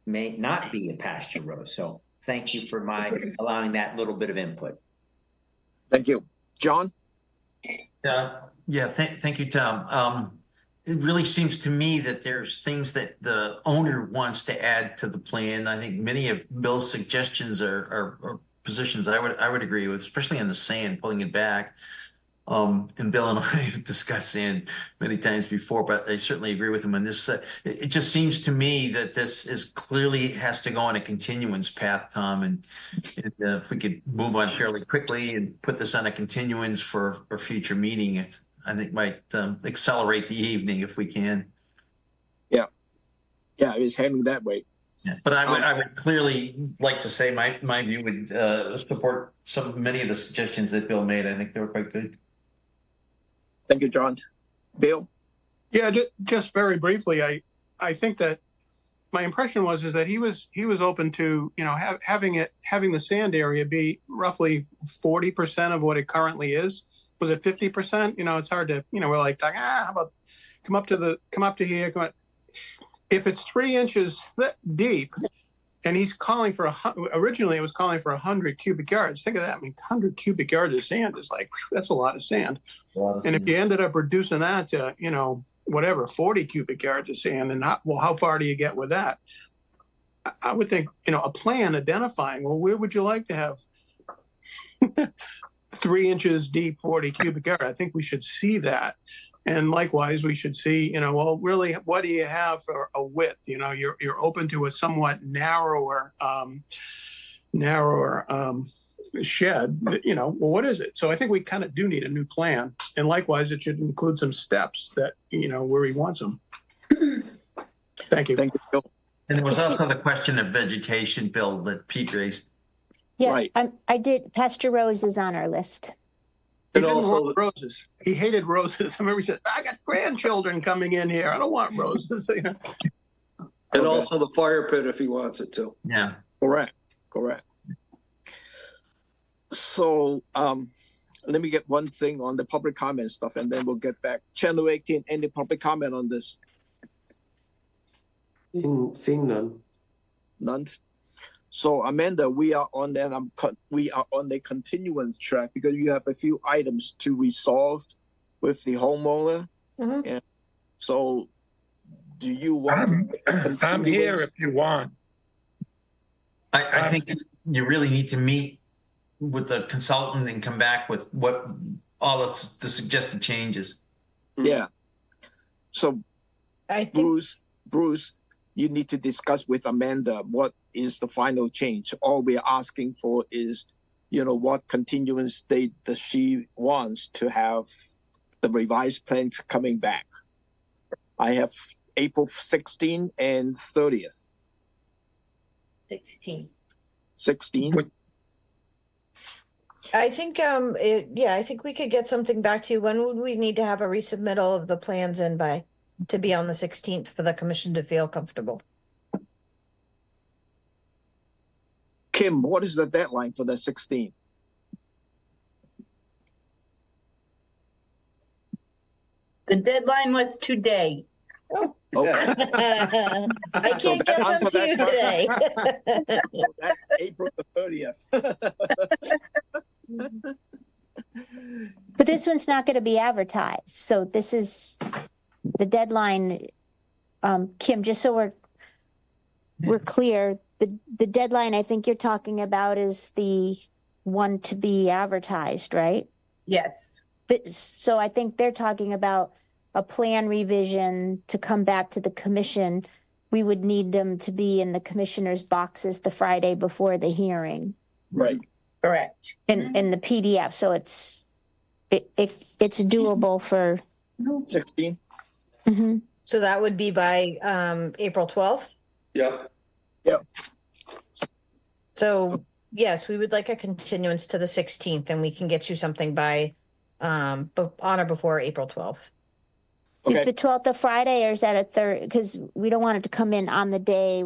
may not be a pasture rose. So thank you for allowing that little bit of input. Thank you. John? Yeah, thank you, Tom. It really seems to me that there's things that the owner wants to add to the plan. I think many of Bill's suggestions are positions I would agree with, especially on the sand, pulling it back. And Bill and I have discussed sand many times before, but I certainly agree with him on this. It just seems to me that this is clearly has to go on a continuance path, Tom, and if we could move on fairly quickly and put this on a continuance for a future meeting, I think might accelerate the evening if we can. Yeah, it was heading that way. Yeah, but I would clearly like to say my view would support many of the suggestions that Bill made. I think they were quite good. Thank you, John. Bill? Yeah, just very briefly, I think that my impression was that he was open to having the sand area be roughly 40% of what it currently is. Was it 50%? It's hard to we're like how about come up to here. If it's 3 inches deep, and he's calling for originally it was calling for 100 cubic yards. Think of that. I mean, 100 cubic yards of sand is like that's a lot of sand. And if you ended up reducing that to whatever 40 cubic yards of sand, and how far do you get with that? I would think a plan identifying where would you like to have 3 inches deep, 40 cubic yards. I think we should see that. And likewise, we should see, well, really, what do you have for a width? You're open to a somewhat narrower shed. Well, what is it? So I think we kind of do need a new plan. And likewise, it should include some steps that, where he wants them. Thank you. Thank you, Bill. And there was also the question of vegetation, Bill, that Pete raised. Yeah, Right. I did. Pasture rose is on our list. He didn't want roses. He hated roses. I remember he said, I got grandchildren coming in here. I don't want roses. And also the fire pit if he wants it to. Yeah. Correct. So let me get one thing on the public comment stuff, and then we'll get back. Channel 18, any public comment on this? Seeing none. None. So Amanda, we are on the continuance track because you have a few items to resolve with the homeowner. Mhm. And so, do you want? I'm here if you want. I think you really need to meet with the consultant and come back with what all of the suggested changes. Yeah. So, I think Bruce, you need to discuss with Amanda what is the final change. All we're asking for is, what continuance date does she wants to have the revised plans coming back. I have April 16 and 30th. 16. 16? I think I think we could get something back to you. When would we need to have a resubmittal of the plans in by to be on the 16th for the commission to feel comfortable? Kim, what is the deadline for the 16th? The deadline was today. Oh. Okay. I can't get them to you today. So that's April the 30th. But this one's not going to be advertised. So this is the deadline. Kim, just so we're clear, the deadline I think you're talking about is the one to be advertised, right? Yes. But, so I think they're talking about a plan revision to come back to the commission. We would need them to be in the commissioner's boxes the Friday before the hearing. Right. Correct. In the PDF. So it's doable for 16. Mm-hmm. So that would be by April 12th? Yep. Yep. So yes, we would like a continuance to the 16th, and we can get you something by on or before April 12th. Is the 12th a Friday or is that a third? Because we don't want it to come in on the day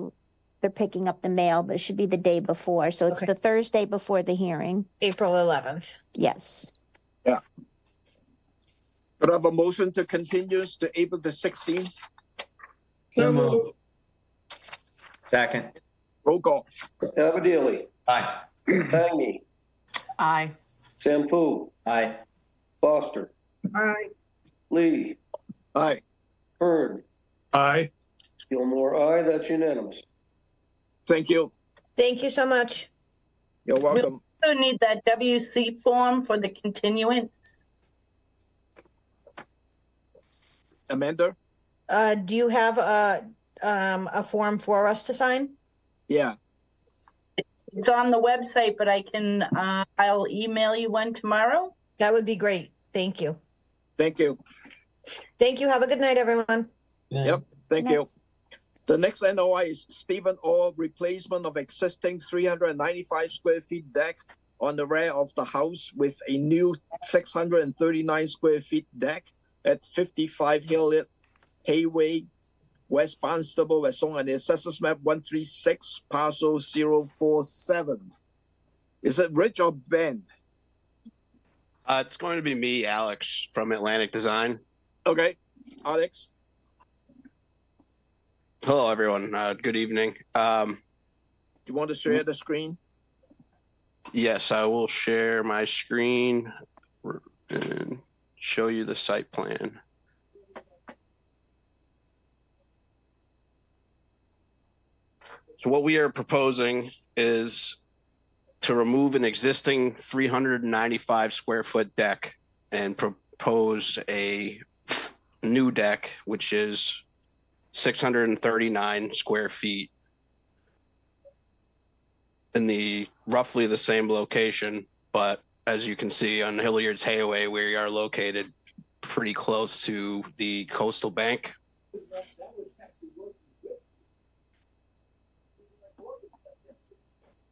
they're picking up the mail, but it should be the day before. So it's the Thursday before the hearing. April 11th. Yes. Yeah. Could I have a motion to continue to April the 16th? So moved. Second. Roll call. Abadili. Aye. Tangy. Aye. Sampu. Aye. Foster. Aye. Lee. Aye. Hearn. Aye. Gilmore, aye. That's unanimous. Thank you. Thank you so much. You're welcome. We also need that WC form for the continuance. Amanda? Do you have a form for us to sign? Yeah. It's on the website, but I can, I'll email you one tomorrow. That would be great. Thank you. Thank you. Thank you. Have a good night, everyone. Yep. Thank you. The next NOI is Stephen Orr replacement of existing 395 square feet deck on the rear of the house with a new 639 square feet deck at 55 Hilliard Hayway, West Barnstable, as shown on the Assessors Map 136, parcel 047. Is it Rich or Ben? It's going to be me, Alex, from Atlantic Design. Okay, Alex. Hello, everyone. Good evening. Do you want to share the screen? Yes, I will share my screen and show you the site plan. So what we are proposing is to remove an existing 395 square foot deck and propose a new deck, which is 639 square feet in the roughly the same location, but as you can see on Hilliard's Hayway, we are located pretty close to the coastal bank.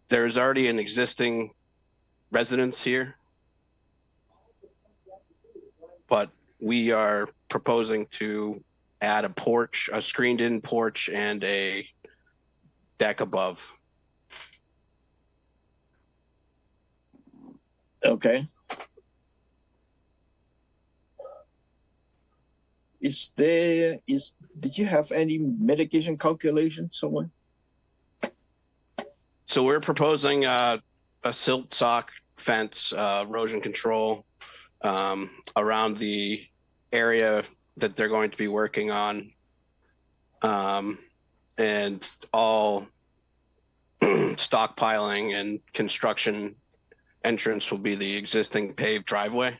There's already an existing residence here, but we are proposing to add a porch, a screened-in porch, and a deck above. Okay. Did you have any mitigation calculation somewhere? So we're proposing a silt sock fence, erosion control around the area that they're going to be working on, and all stockpiling and construction entrance will be the existing paved driveway.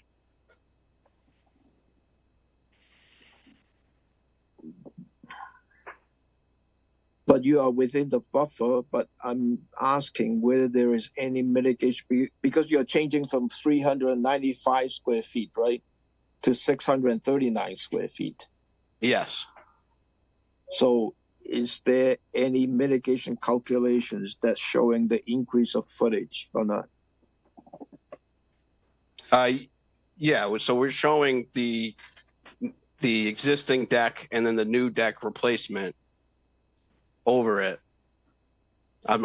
But you are within the buffer, but I'm asking whether there is any mitigation because you're changing from 395 square feet, right, to 639 square feet. Yes. So is there any mitigation calculations that's showing the increase of footage or not? Yeah, so we're showing the existing deck and then the new deck replacement over it. I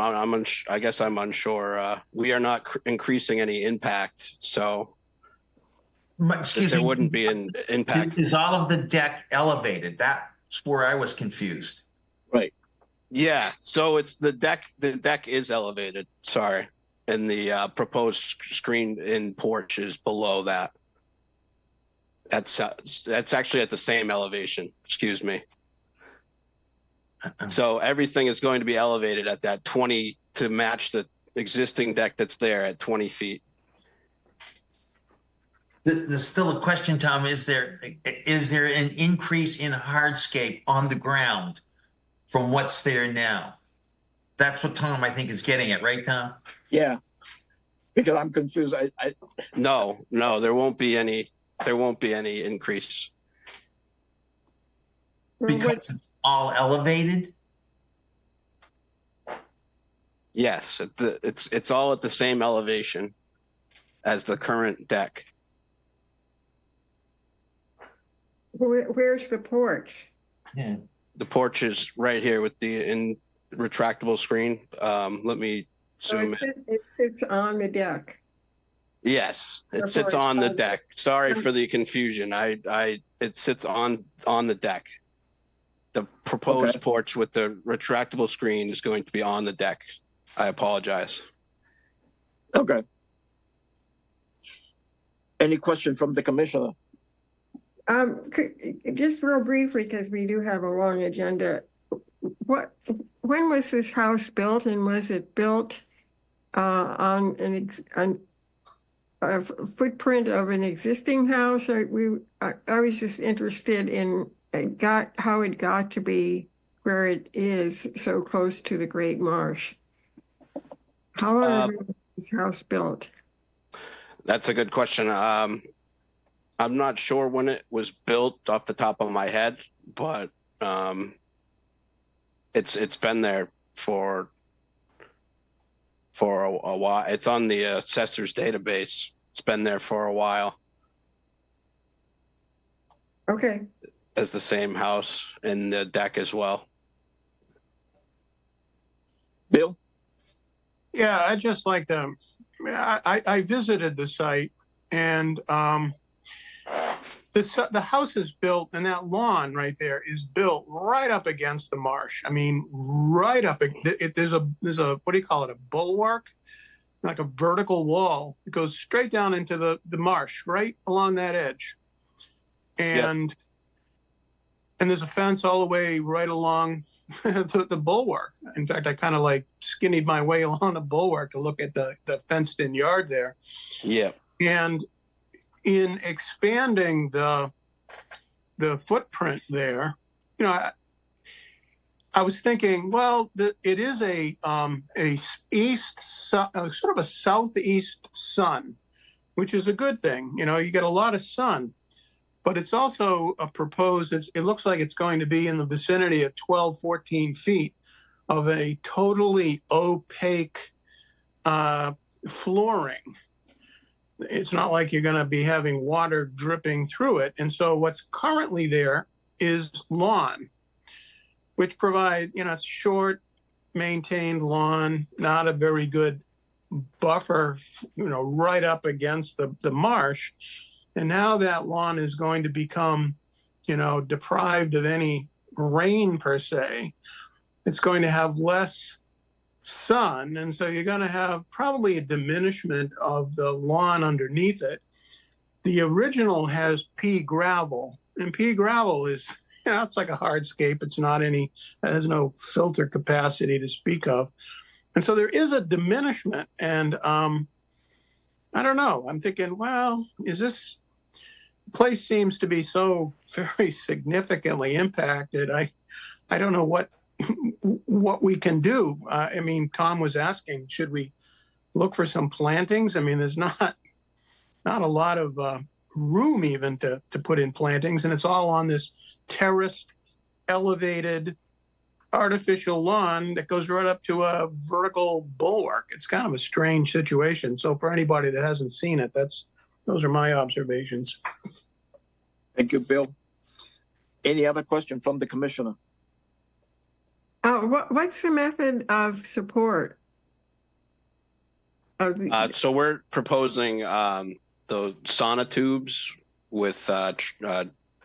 guess I'm unsure. We are not increasing any impact, so Excuse there me, wouldn't be an impact. is all of the deck elevated? That's where I was confused. Right. Yeah, so it's the deck. The deck is elevated. Sorry, and the proposed screen in porch is below that. That's actually at the same elevation. Excuse me. So everything is going to be elevated at that 20 to match the existing deck that's there at 20 feet. There's still a question, Tom. Is there an increase in hardscape on the ground from what's there now? That's what Tom, I think, is getting at, right, Tom? Yeah, because I'm confused. No, there won't be any. There won't be any increase. Because it's all elevated? Yes, it's all at the same elevation as the current deck. Where's the porch? Yeah. The porch is right here with the retractable screen. Let me zoom in. It sits on the deck. Yes, it sits on the deck. Sorry for the confusion. It sits on the deck. The proposed porch with the retractable screen is going to be on the deck. I apologize. Okay. Any question from the commissioner? Just real briefly, because we do have a long agenda. When was this house built, and was it built on a footprint of an existing house? I was just interested in how it got to be where it is, so close to the Great Marsh. How long ago was this house built? That's a good question. I'm not sure when it was built off the top of my head, but it's been there for a while. It's on the assessor's database. It's been there for a while. Okay. As the same house and the deck as well. Bill? Yeah, I'd just like to, I visited the site, and the house is built, and that lawn right there is built right up against the marsh. I mean, right up. There's a what do you call it? A bulwark, like a vertical wall. It goes straight down into the marsh, right along that edge. And there's a fence all the way right along the bulwark. In fact, I kind of like skinnied my way along the bulwark to look at the fenced in yard there. Yeah. And in expanding the footprint there, you know, I was thinking, well, it is a sort of a southeast sun, which is a good thing. You know, you get a lot of sun, but it's also a proposed. It looks like it's going to be in the vicinity of 12, 14 feet of a totally opaque flooring. It's not like you're going to be having water dripping through it. And so what's currently there is lawn, which provide, you know, short, maintained lawn, not a very good buffer, right up against the marsh. And now that lawn is going to become, deprived of any rain per se. It's going to have less sun. And so you're going to have probably a diminishment of the lawn underneath it. The original has pea gravel, and pea gravel is, it's like a hardscape. It's not it has no filter capacity to speak of. And so there is a diminishment. And I don't know. I'm thinking, well, this place seems to be so very significantly impacted. I don't know what we can do. I mean, Tom was asking, should we look for some plantings? I mean, there's not a lot of room even to put in plantings, and it's all on this terraced, elevated, artificial lawn that goes right up to a vertical bulwark. It's kind of a strange situation. So for anybody that hasn't seen it, those are my observations. Thank you, Bill. Any other question from the commissioner? What's the method of support? So we're proposing the sonotubes with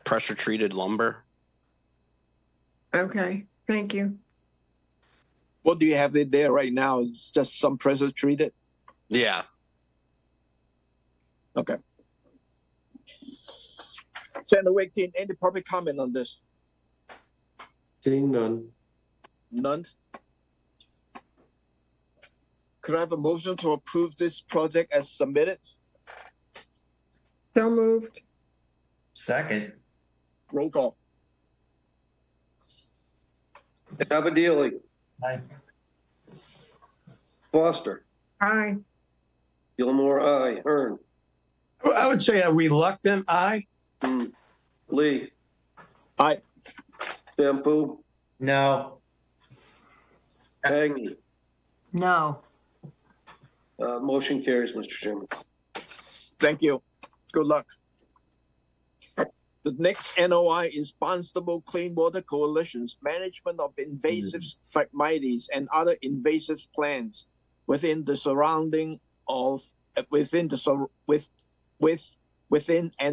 pressure treated lumber. Okay, thank you. What do you have in there right now? It's just some pressure treated? Yeah. Okay. Senator Wakefield, any public comment on this? Seeing none. None. Could I have a motion to approve this project as submitted? So moved. Second. Roll call. Cavadili. Aye. Foster. Aye. Gilmore, aye. Hearn. I would say a reluctant aye. Lee. Aye. Sampu. No. Agnew. No. Motion carries, Mr. Chairman. Thank you. Good luck. The next NOI is Barnstable Clean Water Coalition's management of invasive Phragmites and other invasive plants within and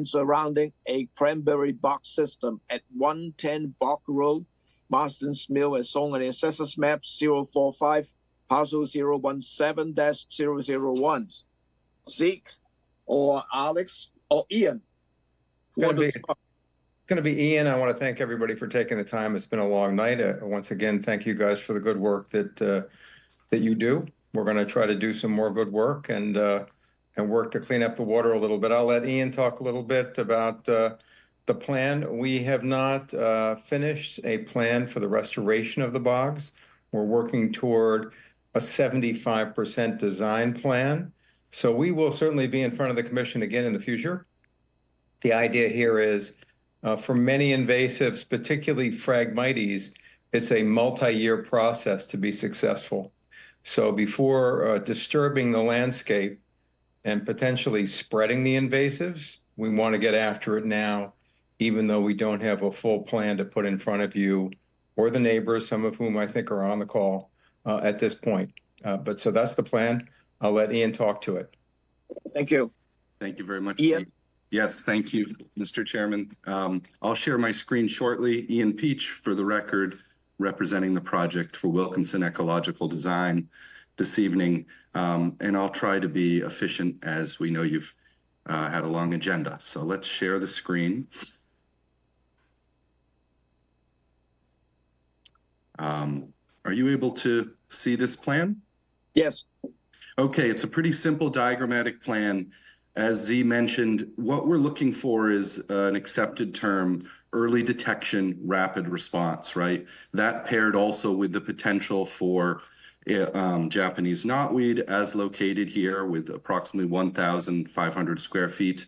surrounding a cranberry box system at 110 Bog Road, Marston's Mill, as shown on the Assessors Map 045, parcel 017-001. Zeke or Alex or Ian? It's going to be Ian. I want to thank everybody for taking the time. It's been a long night. Once again, thank you guys for the good work that you do. We're going to try to do some more good work and work to clean up the water a little bit. I'll let Ian talk a little bit about the plan. We have not finished a plan for the restoration of the bogs. We're working toward a 75% design plan. So we will certainly be in front of the commission again in the future. The idea here is for many invasives, particularly Phragmites, it's a multi-year process to be successful. So before disturbing the landscape and potentially spreading the invasives, we want to get after it now, even though we don't have a full plan to put in front of you or the neighbors, some of whom I think are on the call at this point. But so that's the plan. I'll let Ian talk to it. Thank you. Thank you very much. Ian? Yes, thank you, Mr. Chairman. I'll share my screen shortly. Ian Peach, for the record, representing the project for Wilkinson Ecological Design this evening. And I'll try to be efficient as we know you've had a long agenda. So let's share the screen. Are you able to see this plan? Yes. Okay, it's a pretty simple diagrammatic plan. As Z mentioned, what we're looking for is an accepted term, early detection, rapid response, right? That paired also with the potential for Japanese knotweed as located here with approximately 1,500 square feet,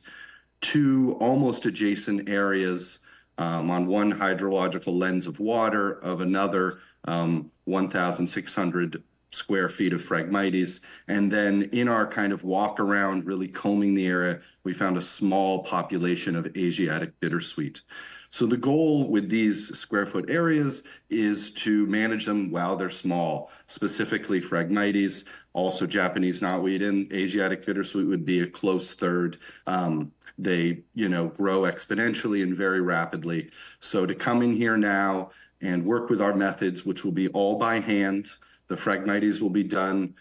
two almost adjacent areas on one hydrological lens of water of another 1,600 square feet of Phragmites. And then in our kind of walk around, really combing the area, we found a small population of Asiatic bittersweet. So the goal with these square foot areas is to manage them while they're small, specifically Phragmites, also Japanese knotweed, and Asiatic bittersweet would be a close third. They, grow exponentially and very rapidly. So to come in here now and work with our methods, which will be all by hand, the Phragmites will be done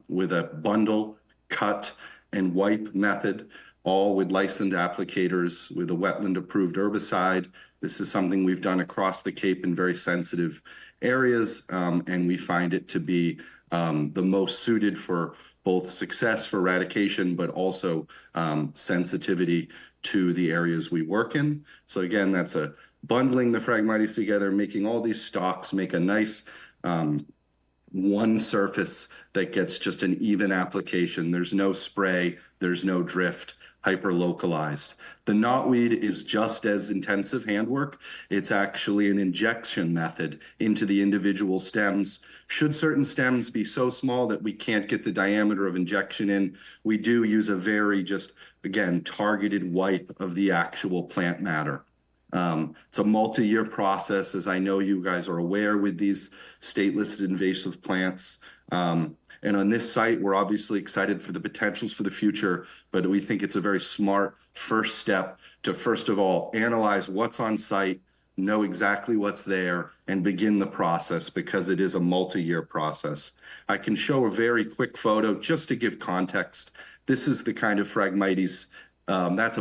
with a bundle, cut, and wipe method, all with licensed applicators with a wetland approved herbicide. This is something we've done across the Cape in very sensitive areas, and we find it to be the most suited for both success for eradication, but also sensitivity to the areas we work in. So again, that's bundling the Phragmites together, making all these stalks make a nice one surface that gets just an even application. There's no spray, there's no drift, hyper localized. The knotweed is just as intensive handwork. It's actually an injection method into the individual stems. Should certain stems be so small that we can't get the diameter of injection in, we do use a very again, targeted wipe of the actual plant matter. It's a multi-year process, as I know you guys are aware with these state-listed invasive plants. And on this site, we're obviously excited for the potentials for the future, but we think it's a very smart first step to, first of all, analyze what's on site, know exactly what's there, and begin the process, because it is a multi-year process. I can show a very quick photo just to give context. This is the kind of Phragmites that's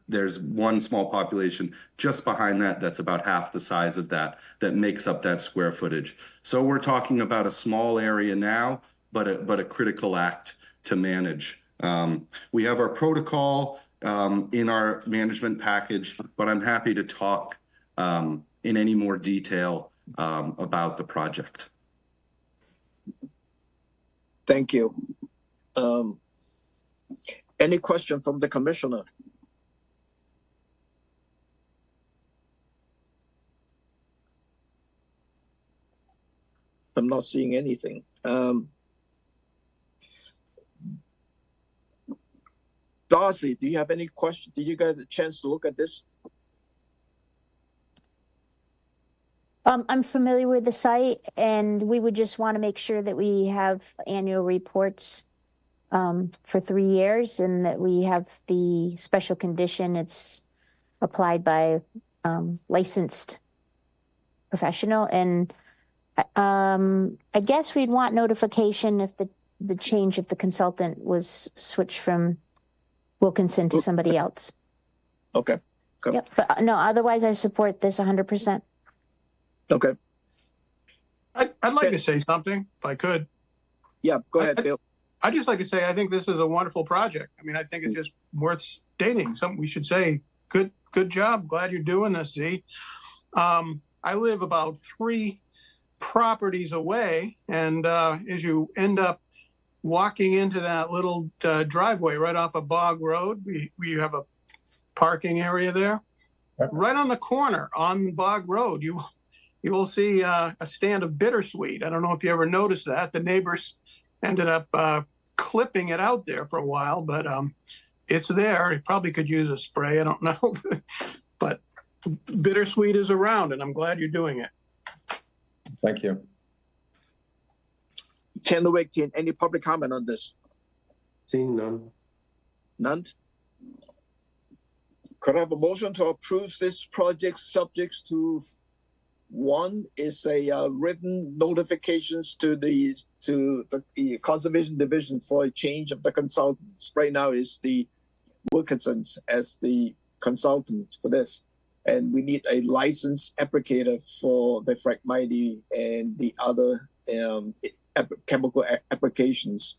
there's one small population just behind that's about half the size of that makes up that square footage. So we're talking about a small area now, but a critical act to manage. We have our protocol in our management package, but I'm happy to talk in any more detail about the project. Thank you. Any question from the commissioner? I'm not seeing anything. Darcy, do you have any questions? Did you get a chance to look at this? I'm familiar with the site, and we would just want to make sure that we have annual reports for 3 years, and that we have the special condition. It's applied by licensed professional, and I guess we'd want notification if the change of the consultant was switched from Wilkinson to somebody else. Okay. Yep. But no, otherwise I support this 100%. Okay. I'd like to say something, if I could. Yeah, go ahead, Bill. I'd just like to say I think this is a wonderful project. I mean, I think it's just worth stating. Something we should say. Good job. Glad you're doing this, Z. I live about 3 properties away, and as you end up walking into that little driveway right off of Bog Road, we have a parking area there. Right on the corner on Bog Road, you will see a stand of bittersweet. I don't know if you ever noticed that. The neighbors ended up clipping it out there for a while, but it's there. It probably could use a spray. I don't know. But bittersweet is around, and I'm glad you're doing it. Thank you. Chandler team, any public comment on this? Seeing none. None? Could I have a motion to approve this project subject to one is a written notifications to the Conservation Division for a change of the consultants. Right now is the Wilkinsons as the consultants for this. And we need a licensed applicator for the Phragmite and the other chemical applications.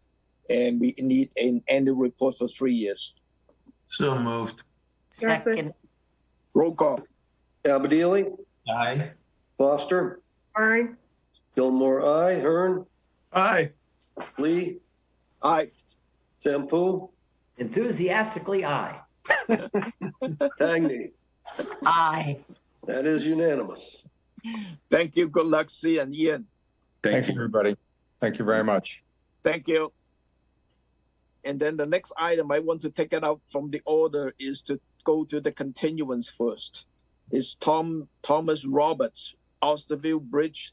And we need an annual report for 3 years. So moved. Second. Roll call. Albedili? Aye. Foster? Aye. Gilmore, aye. Hearn? Aye. Lee? Aye. Sampu? Enthusiastically, aye. Tagney? Aye. That is unanimous. Thank you. Good luck, C and Ian. Thanks, everybody. Thank you very much. Thank you. And then the next item I want to take it out from the order is to go to the continuance first. Is Thomas Roberts, Austerville Bridge,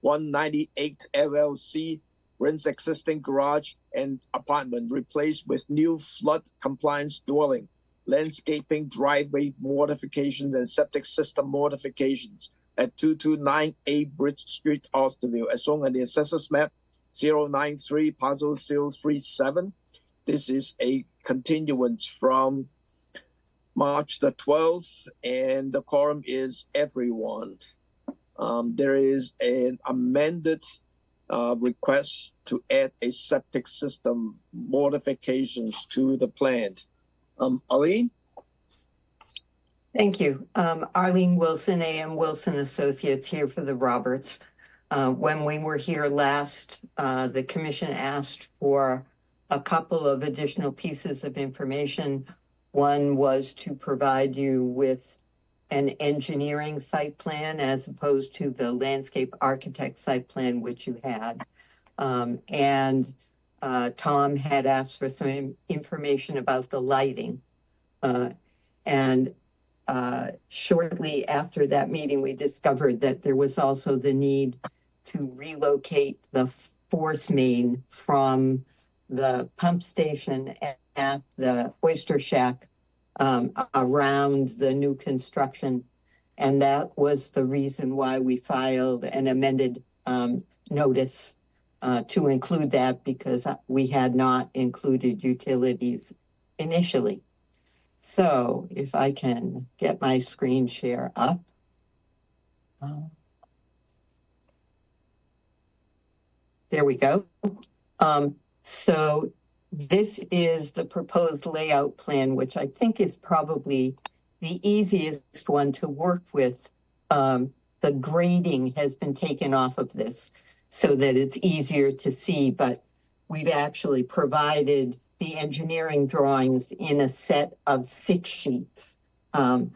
198 LLC, rents existing garage and apartment replaced with new flood compliance dwelling, landscaping, driveway modifications, and septic system modifications at 229A Bridge Street, Austerville, as shown on the assessors map 093 parcel 037. This is a continuance from March the 12th, and the quorum is everyone. There is an amended request to add a septic system modifications to the plan. Arlene? Thank you. Arlene Wilson, AM Wilson Associates, here for the Roberts. When we were here last, the commission asked for a couple of additional pieces of information. One was to provide you with an engineering site plan as opposed to the landscape architect site plan, which you had. And Tom had asked for some information about the lighting. And shortly after that meeting, we discovered that there was also the need to relocate the force main from the pump station at the Oyster Shack around the new construction. And that was the reason why we filed an amended notice to include that, because we had not included utilities initially. So if I can get my screen share up. There we go. So this is the proposed layout plan, which I think is probably the easiest one to work with. The grading has been taken off of this so that it's easier to see, but we've actually provided the engineering drawings in a set of 6 sheets. The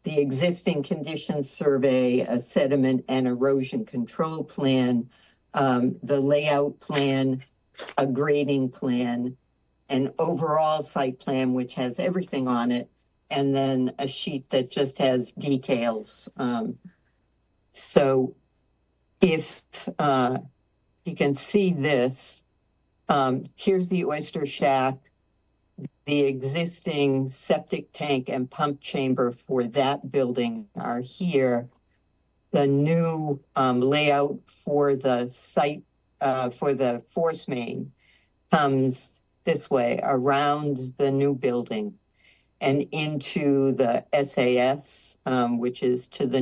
existing conditions survey, a sediment and erosion control plan, the layout plan, a grading plan, an overall site plan, which has everything on it, and then a sheet that just has details. So if you can see this, here's the Oyster Shack. The existing septic tank and pump chamber for that building are here. The new layout for the site for the force main comes this way around the new building and into the SAS, which is to the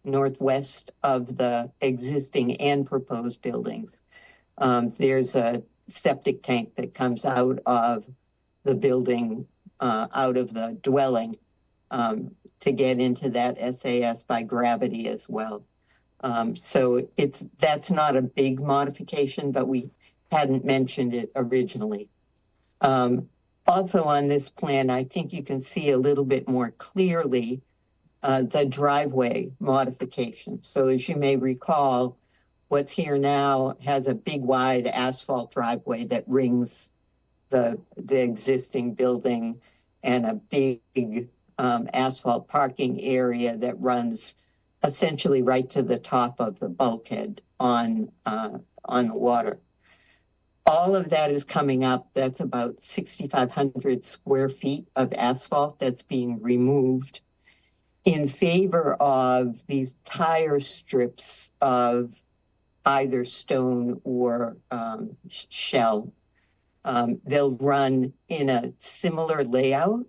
northwest of the existing and proposed buildings. There's a septic tank that comes out of the building, out of the dwelling, to get into that SAS by gravity as well. So that's not a big modification, but we hadn't mentioned it originally. Also on this plan, I think you can see a little bit more clearly the driveway modification. So as you may recall, what's here now has a big wide asphalt driveway that rings the existing building, and a big asphalt parking area that runs essentially right to the top of the bulkhead on the water. All of that is coming up. That's about 6,500 square feet of asphalt that's being removed in favor of these tire strips of either stone or shell. They'll run in a similar layout,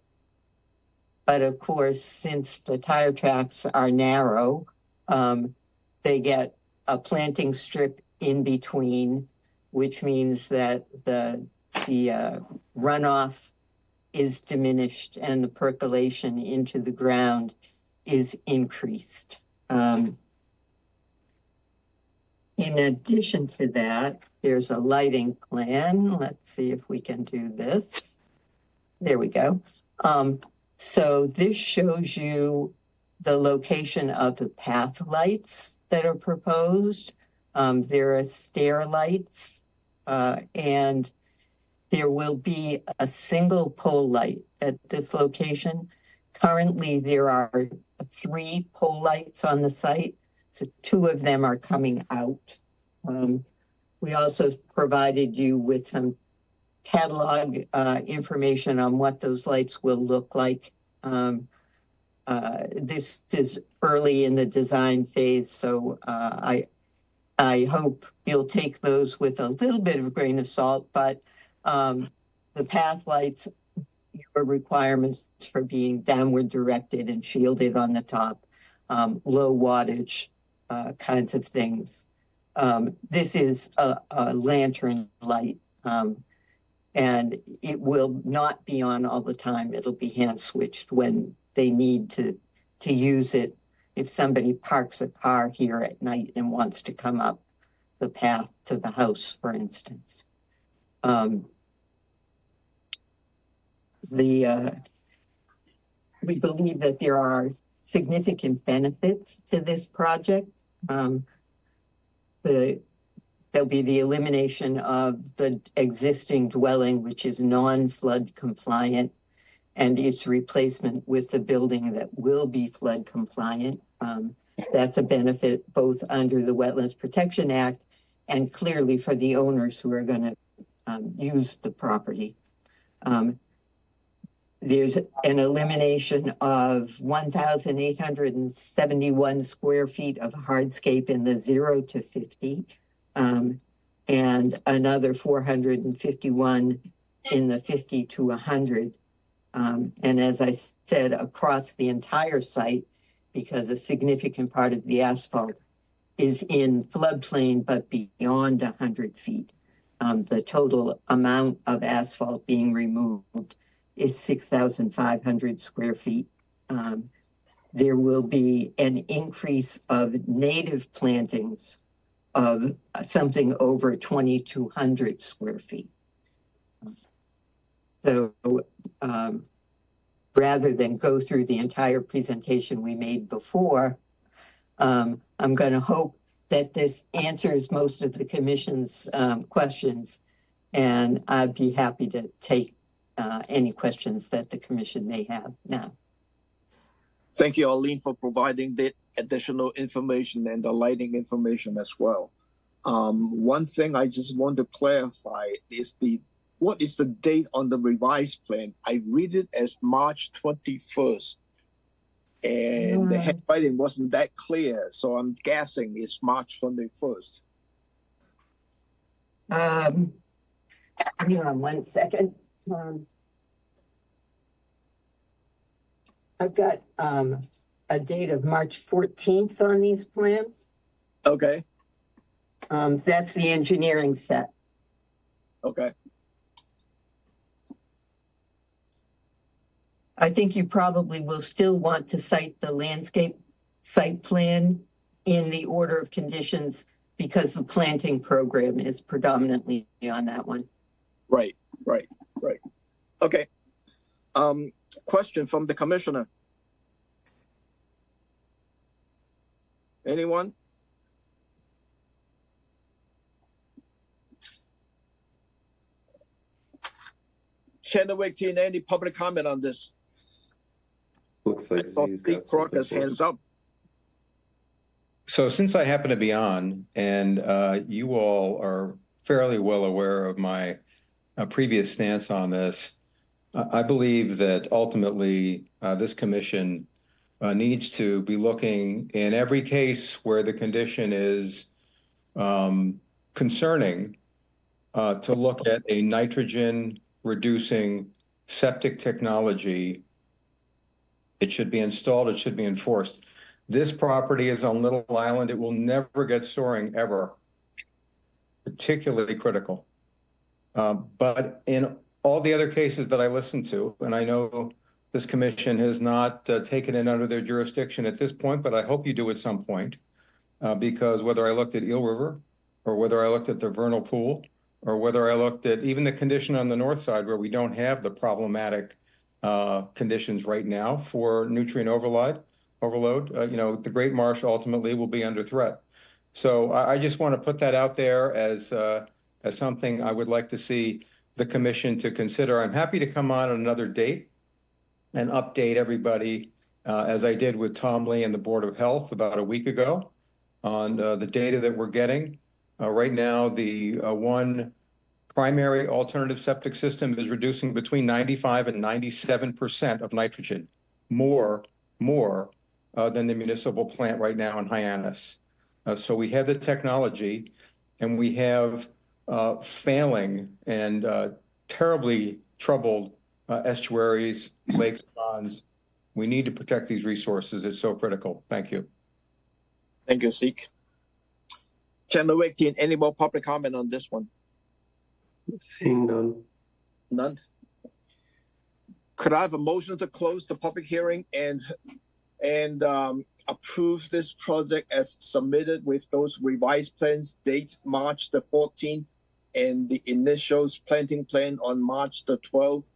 but of course, since the tire tracks are narrow, they get a planting strip in between, which means that the runoff is diminished and the percolation into the ground is increased. In addition to that, there's a lighting plan. Let's see if we can do this. There we go. So this shows you the location of the path lights that are proposed. There are stair lights, and there will be a single pole light at this location. Currently, there are 3 pole lights on the site, so 2 of them are coming out. We also provided you with some catalog information on what those lights will look like. This is early in the design phase, so I hope you'll take those with a little bit of a grain of salt, but the path lights, your requirements for being downward directed and shielded on the top, low wattage kinds of things. This is a lantern light, and it will not be on all the time. It'll be hand switched when they need to use it. If somebody parks a car here at night and wants to come up the path to the house, for instance. We believe that there are significant benefits to this project. There'll be the elimination of the existing dwelling, which is non-flood compliant, and its replacement with the building that will be flood compliant. That's a benefit both under the Wetlands Protection Act and clearly for the owners who are going to use the property. There's an elimination of 1,871 square feet of hardscape in the 0 to 50, and another 451 in the 50 to 100. And as I said, across the entire site, because a significant part of the asphalt is in floodplain, but beyond 100 feet. The total amount of asphalt being removed is 6,500 square feet. There will be an increase of native plantings of something over 2,200 square feet. So rather than go through the entire presentation we made before, I'm going to hope that this answers most of the commission's questions, and I'd be happy to take any questions that the commission may have now. Thank you, Arlene, for providing the additional information and the lighting information as well. One thing I just want to clarify is what is the date on the revised plan? I read it as March 21st, and the handwriting wasn't that clear, so I'm guessing it's March 21st. Hang on 1 second. I've got a date of March 14th on these plans. Okay. So that's the engineering set. Okay. I think you probably will still want to cite the landscape site plan in the order of conditions because the planting program is predominantly on that one. Right. Okay. Question from the commissioner. Anyone? Chandler Teen, any public comment on this? Looks like Steve Crocker's hands up. So since I happen to be on, and you all are fairly well aware of my previous stance on this, I believe that ultimately this commission needs to be looking in every case where the condition is concerning to look at a nitrogen reducing septic technology. It should be installed, it should be enforced. This property is on Little Island. It will never get soaring ever, particularly critical. But in all the other cases that I listened to, and I know this commission has not taken it under their jurisdiction at this point, but I hope you do at some point, because whether I looked at Eel River or whether I looked at the vernal pool or whether I looked at even the condition on the north side where we don't have the problematic conditions right now for nutrient overload, the Great Marsh ultimately will be under threat. So I just want to put that out there as something I would like to see the commission to consider. I'm happy to come on another date and update everybody, as I did with Tom Lee and the Board of Health about a week ago on the data that we're getting. Right now, the one primary alternative septic system is reducing between 95 and 97% of nitrogen, more than the municipal plant right now in Hyannis. So we have the technology, and we have failing and terribly troubled estuaries, lakes, ponds. We need to protect these resources. It's so critical. Thank you. Thank you, Zeke. Channel 18, any more public comment on this one? Seeing none. None. Could I have a motion to close the public hearing and approve this project as submitted with those revised plans, date March the 14th, and the initial planting plan on March the 12th?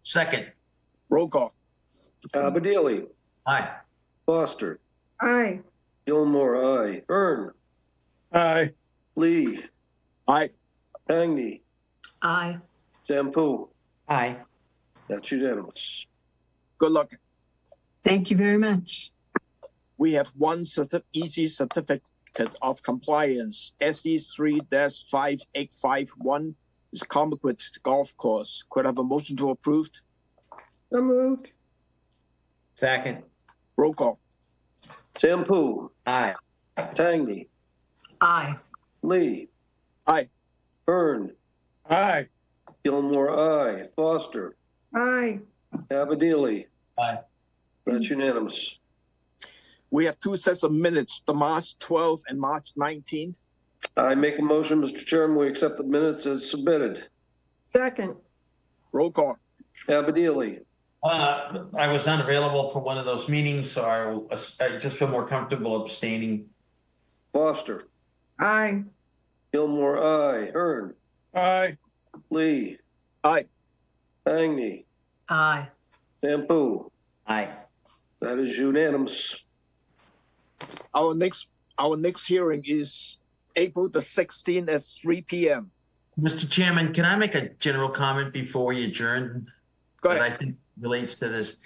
Second. Roll call. Abadili, Aye. Foster, Aye. Gilmore, aye. Byrne, Aye. Lee, Aye. Hangney, Aye. Sampu. Aye. That's unanimous. Good luck. Thank you very much. We have one easy certificate of compliance, SE 3-5851 is Comaquid Golf Course. Could I have a motion to approve? So moved. Second. Roll call. Sampu, Aye. Tangney, Aye. Lee, Aye. Byrne, Aye. Gilmore, aye. Foster, Aye. Abadili. Aye. That's unanimous. We have two sets of minutes, the March 12th and March 19th. I make a motion, Mr. Chairman, we accept the minutes as submitted. Second. Roll call. Abadili, I was not available for one of those meetings, so I just feel more comfortable abstaining. Foster, Aye. Gilmore, aye. Hearn, Aye. Lee, Aye. Hangney, Aye. Sampu. Aye. That is unanimous. Our next hearing is April the 16th at 3 p.m. Mr. Chairman, can I make a general comment before we adjourn? Go That ahead. I think relates to this.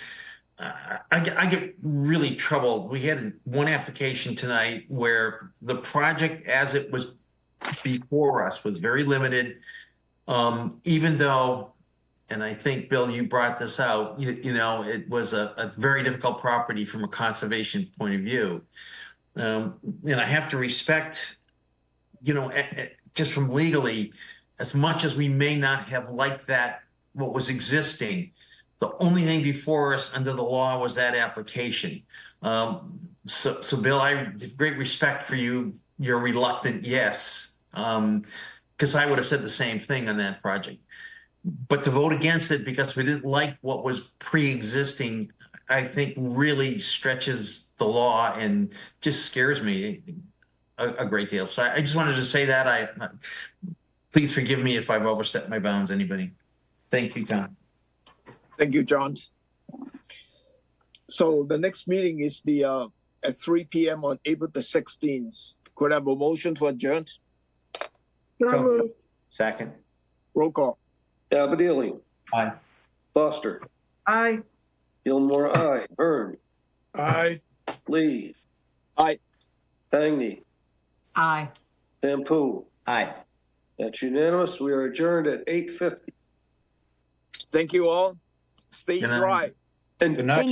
I get really troubled. We had one application tonight where the project as it was before us was very limited. Even though, and I think, Bill, you brought this out, you know, it was a very difficult property from a conservation point of view. And I have to respect, you know, just from legally, as much as we may not have liked that, what was existing, the only thing before us under the law was that application. So Bill, I have great respect for you, your reluctant yes, because I would have said the same thing on that project. But to vote against it because we didn't like what was pre-existing, I think really stretches the law and just scares me a great deal. So I just wanted to say that. Please forgive me if I've overstepped my bounds, anybody. Thank you, Tom. Thank you, John. So the next meeting is at 3 p.m. on April the 16th. Could I have a motion to adjourn? So moved. Second. Roll call. Abadili, Aye. Foster, Aye. Gilmore, aye. Hearn, Aye. Lee, Aye. Hangney, Aye. Sampu. Aye. That's unanimous. We are adjourned at 8:50. Thank you all. Stay Good night. dry. And Good night.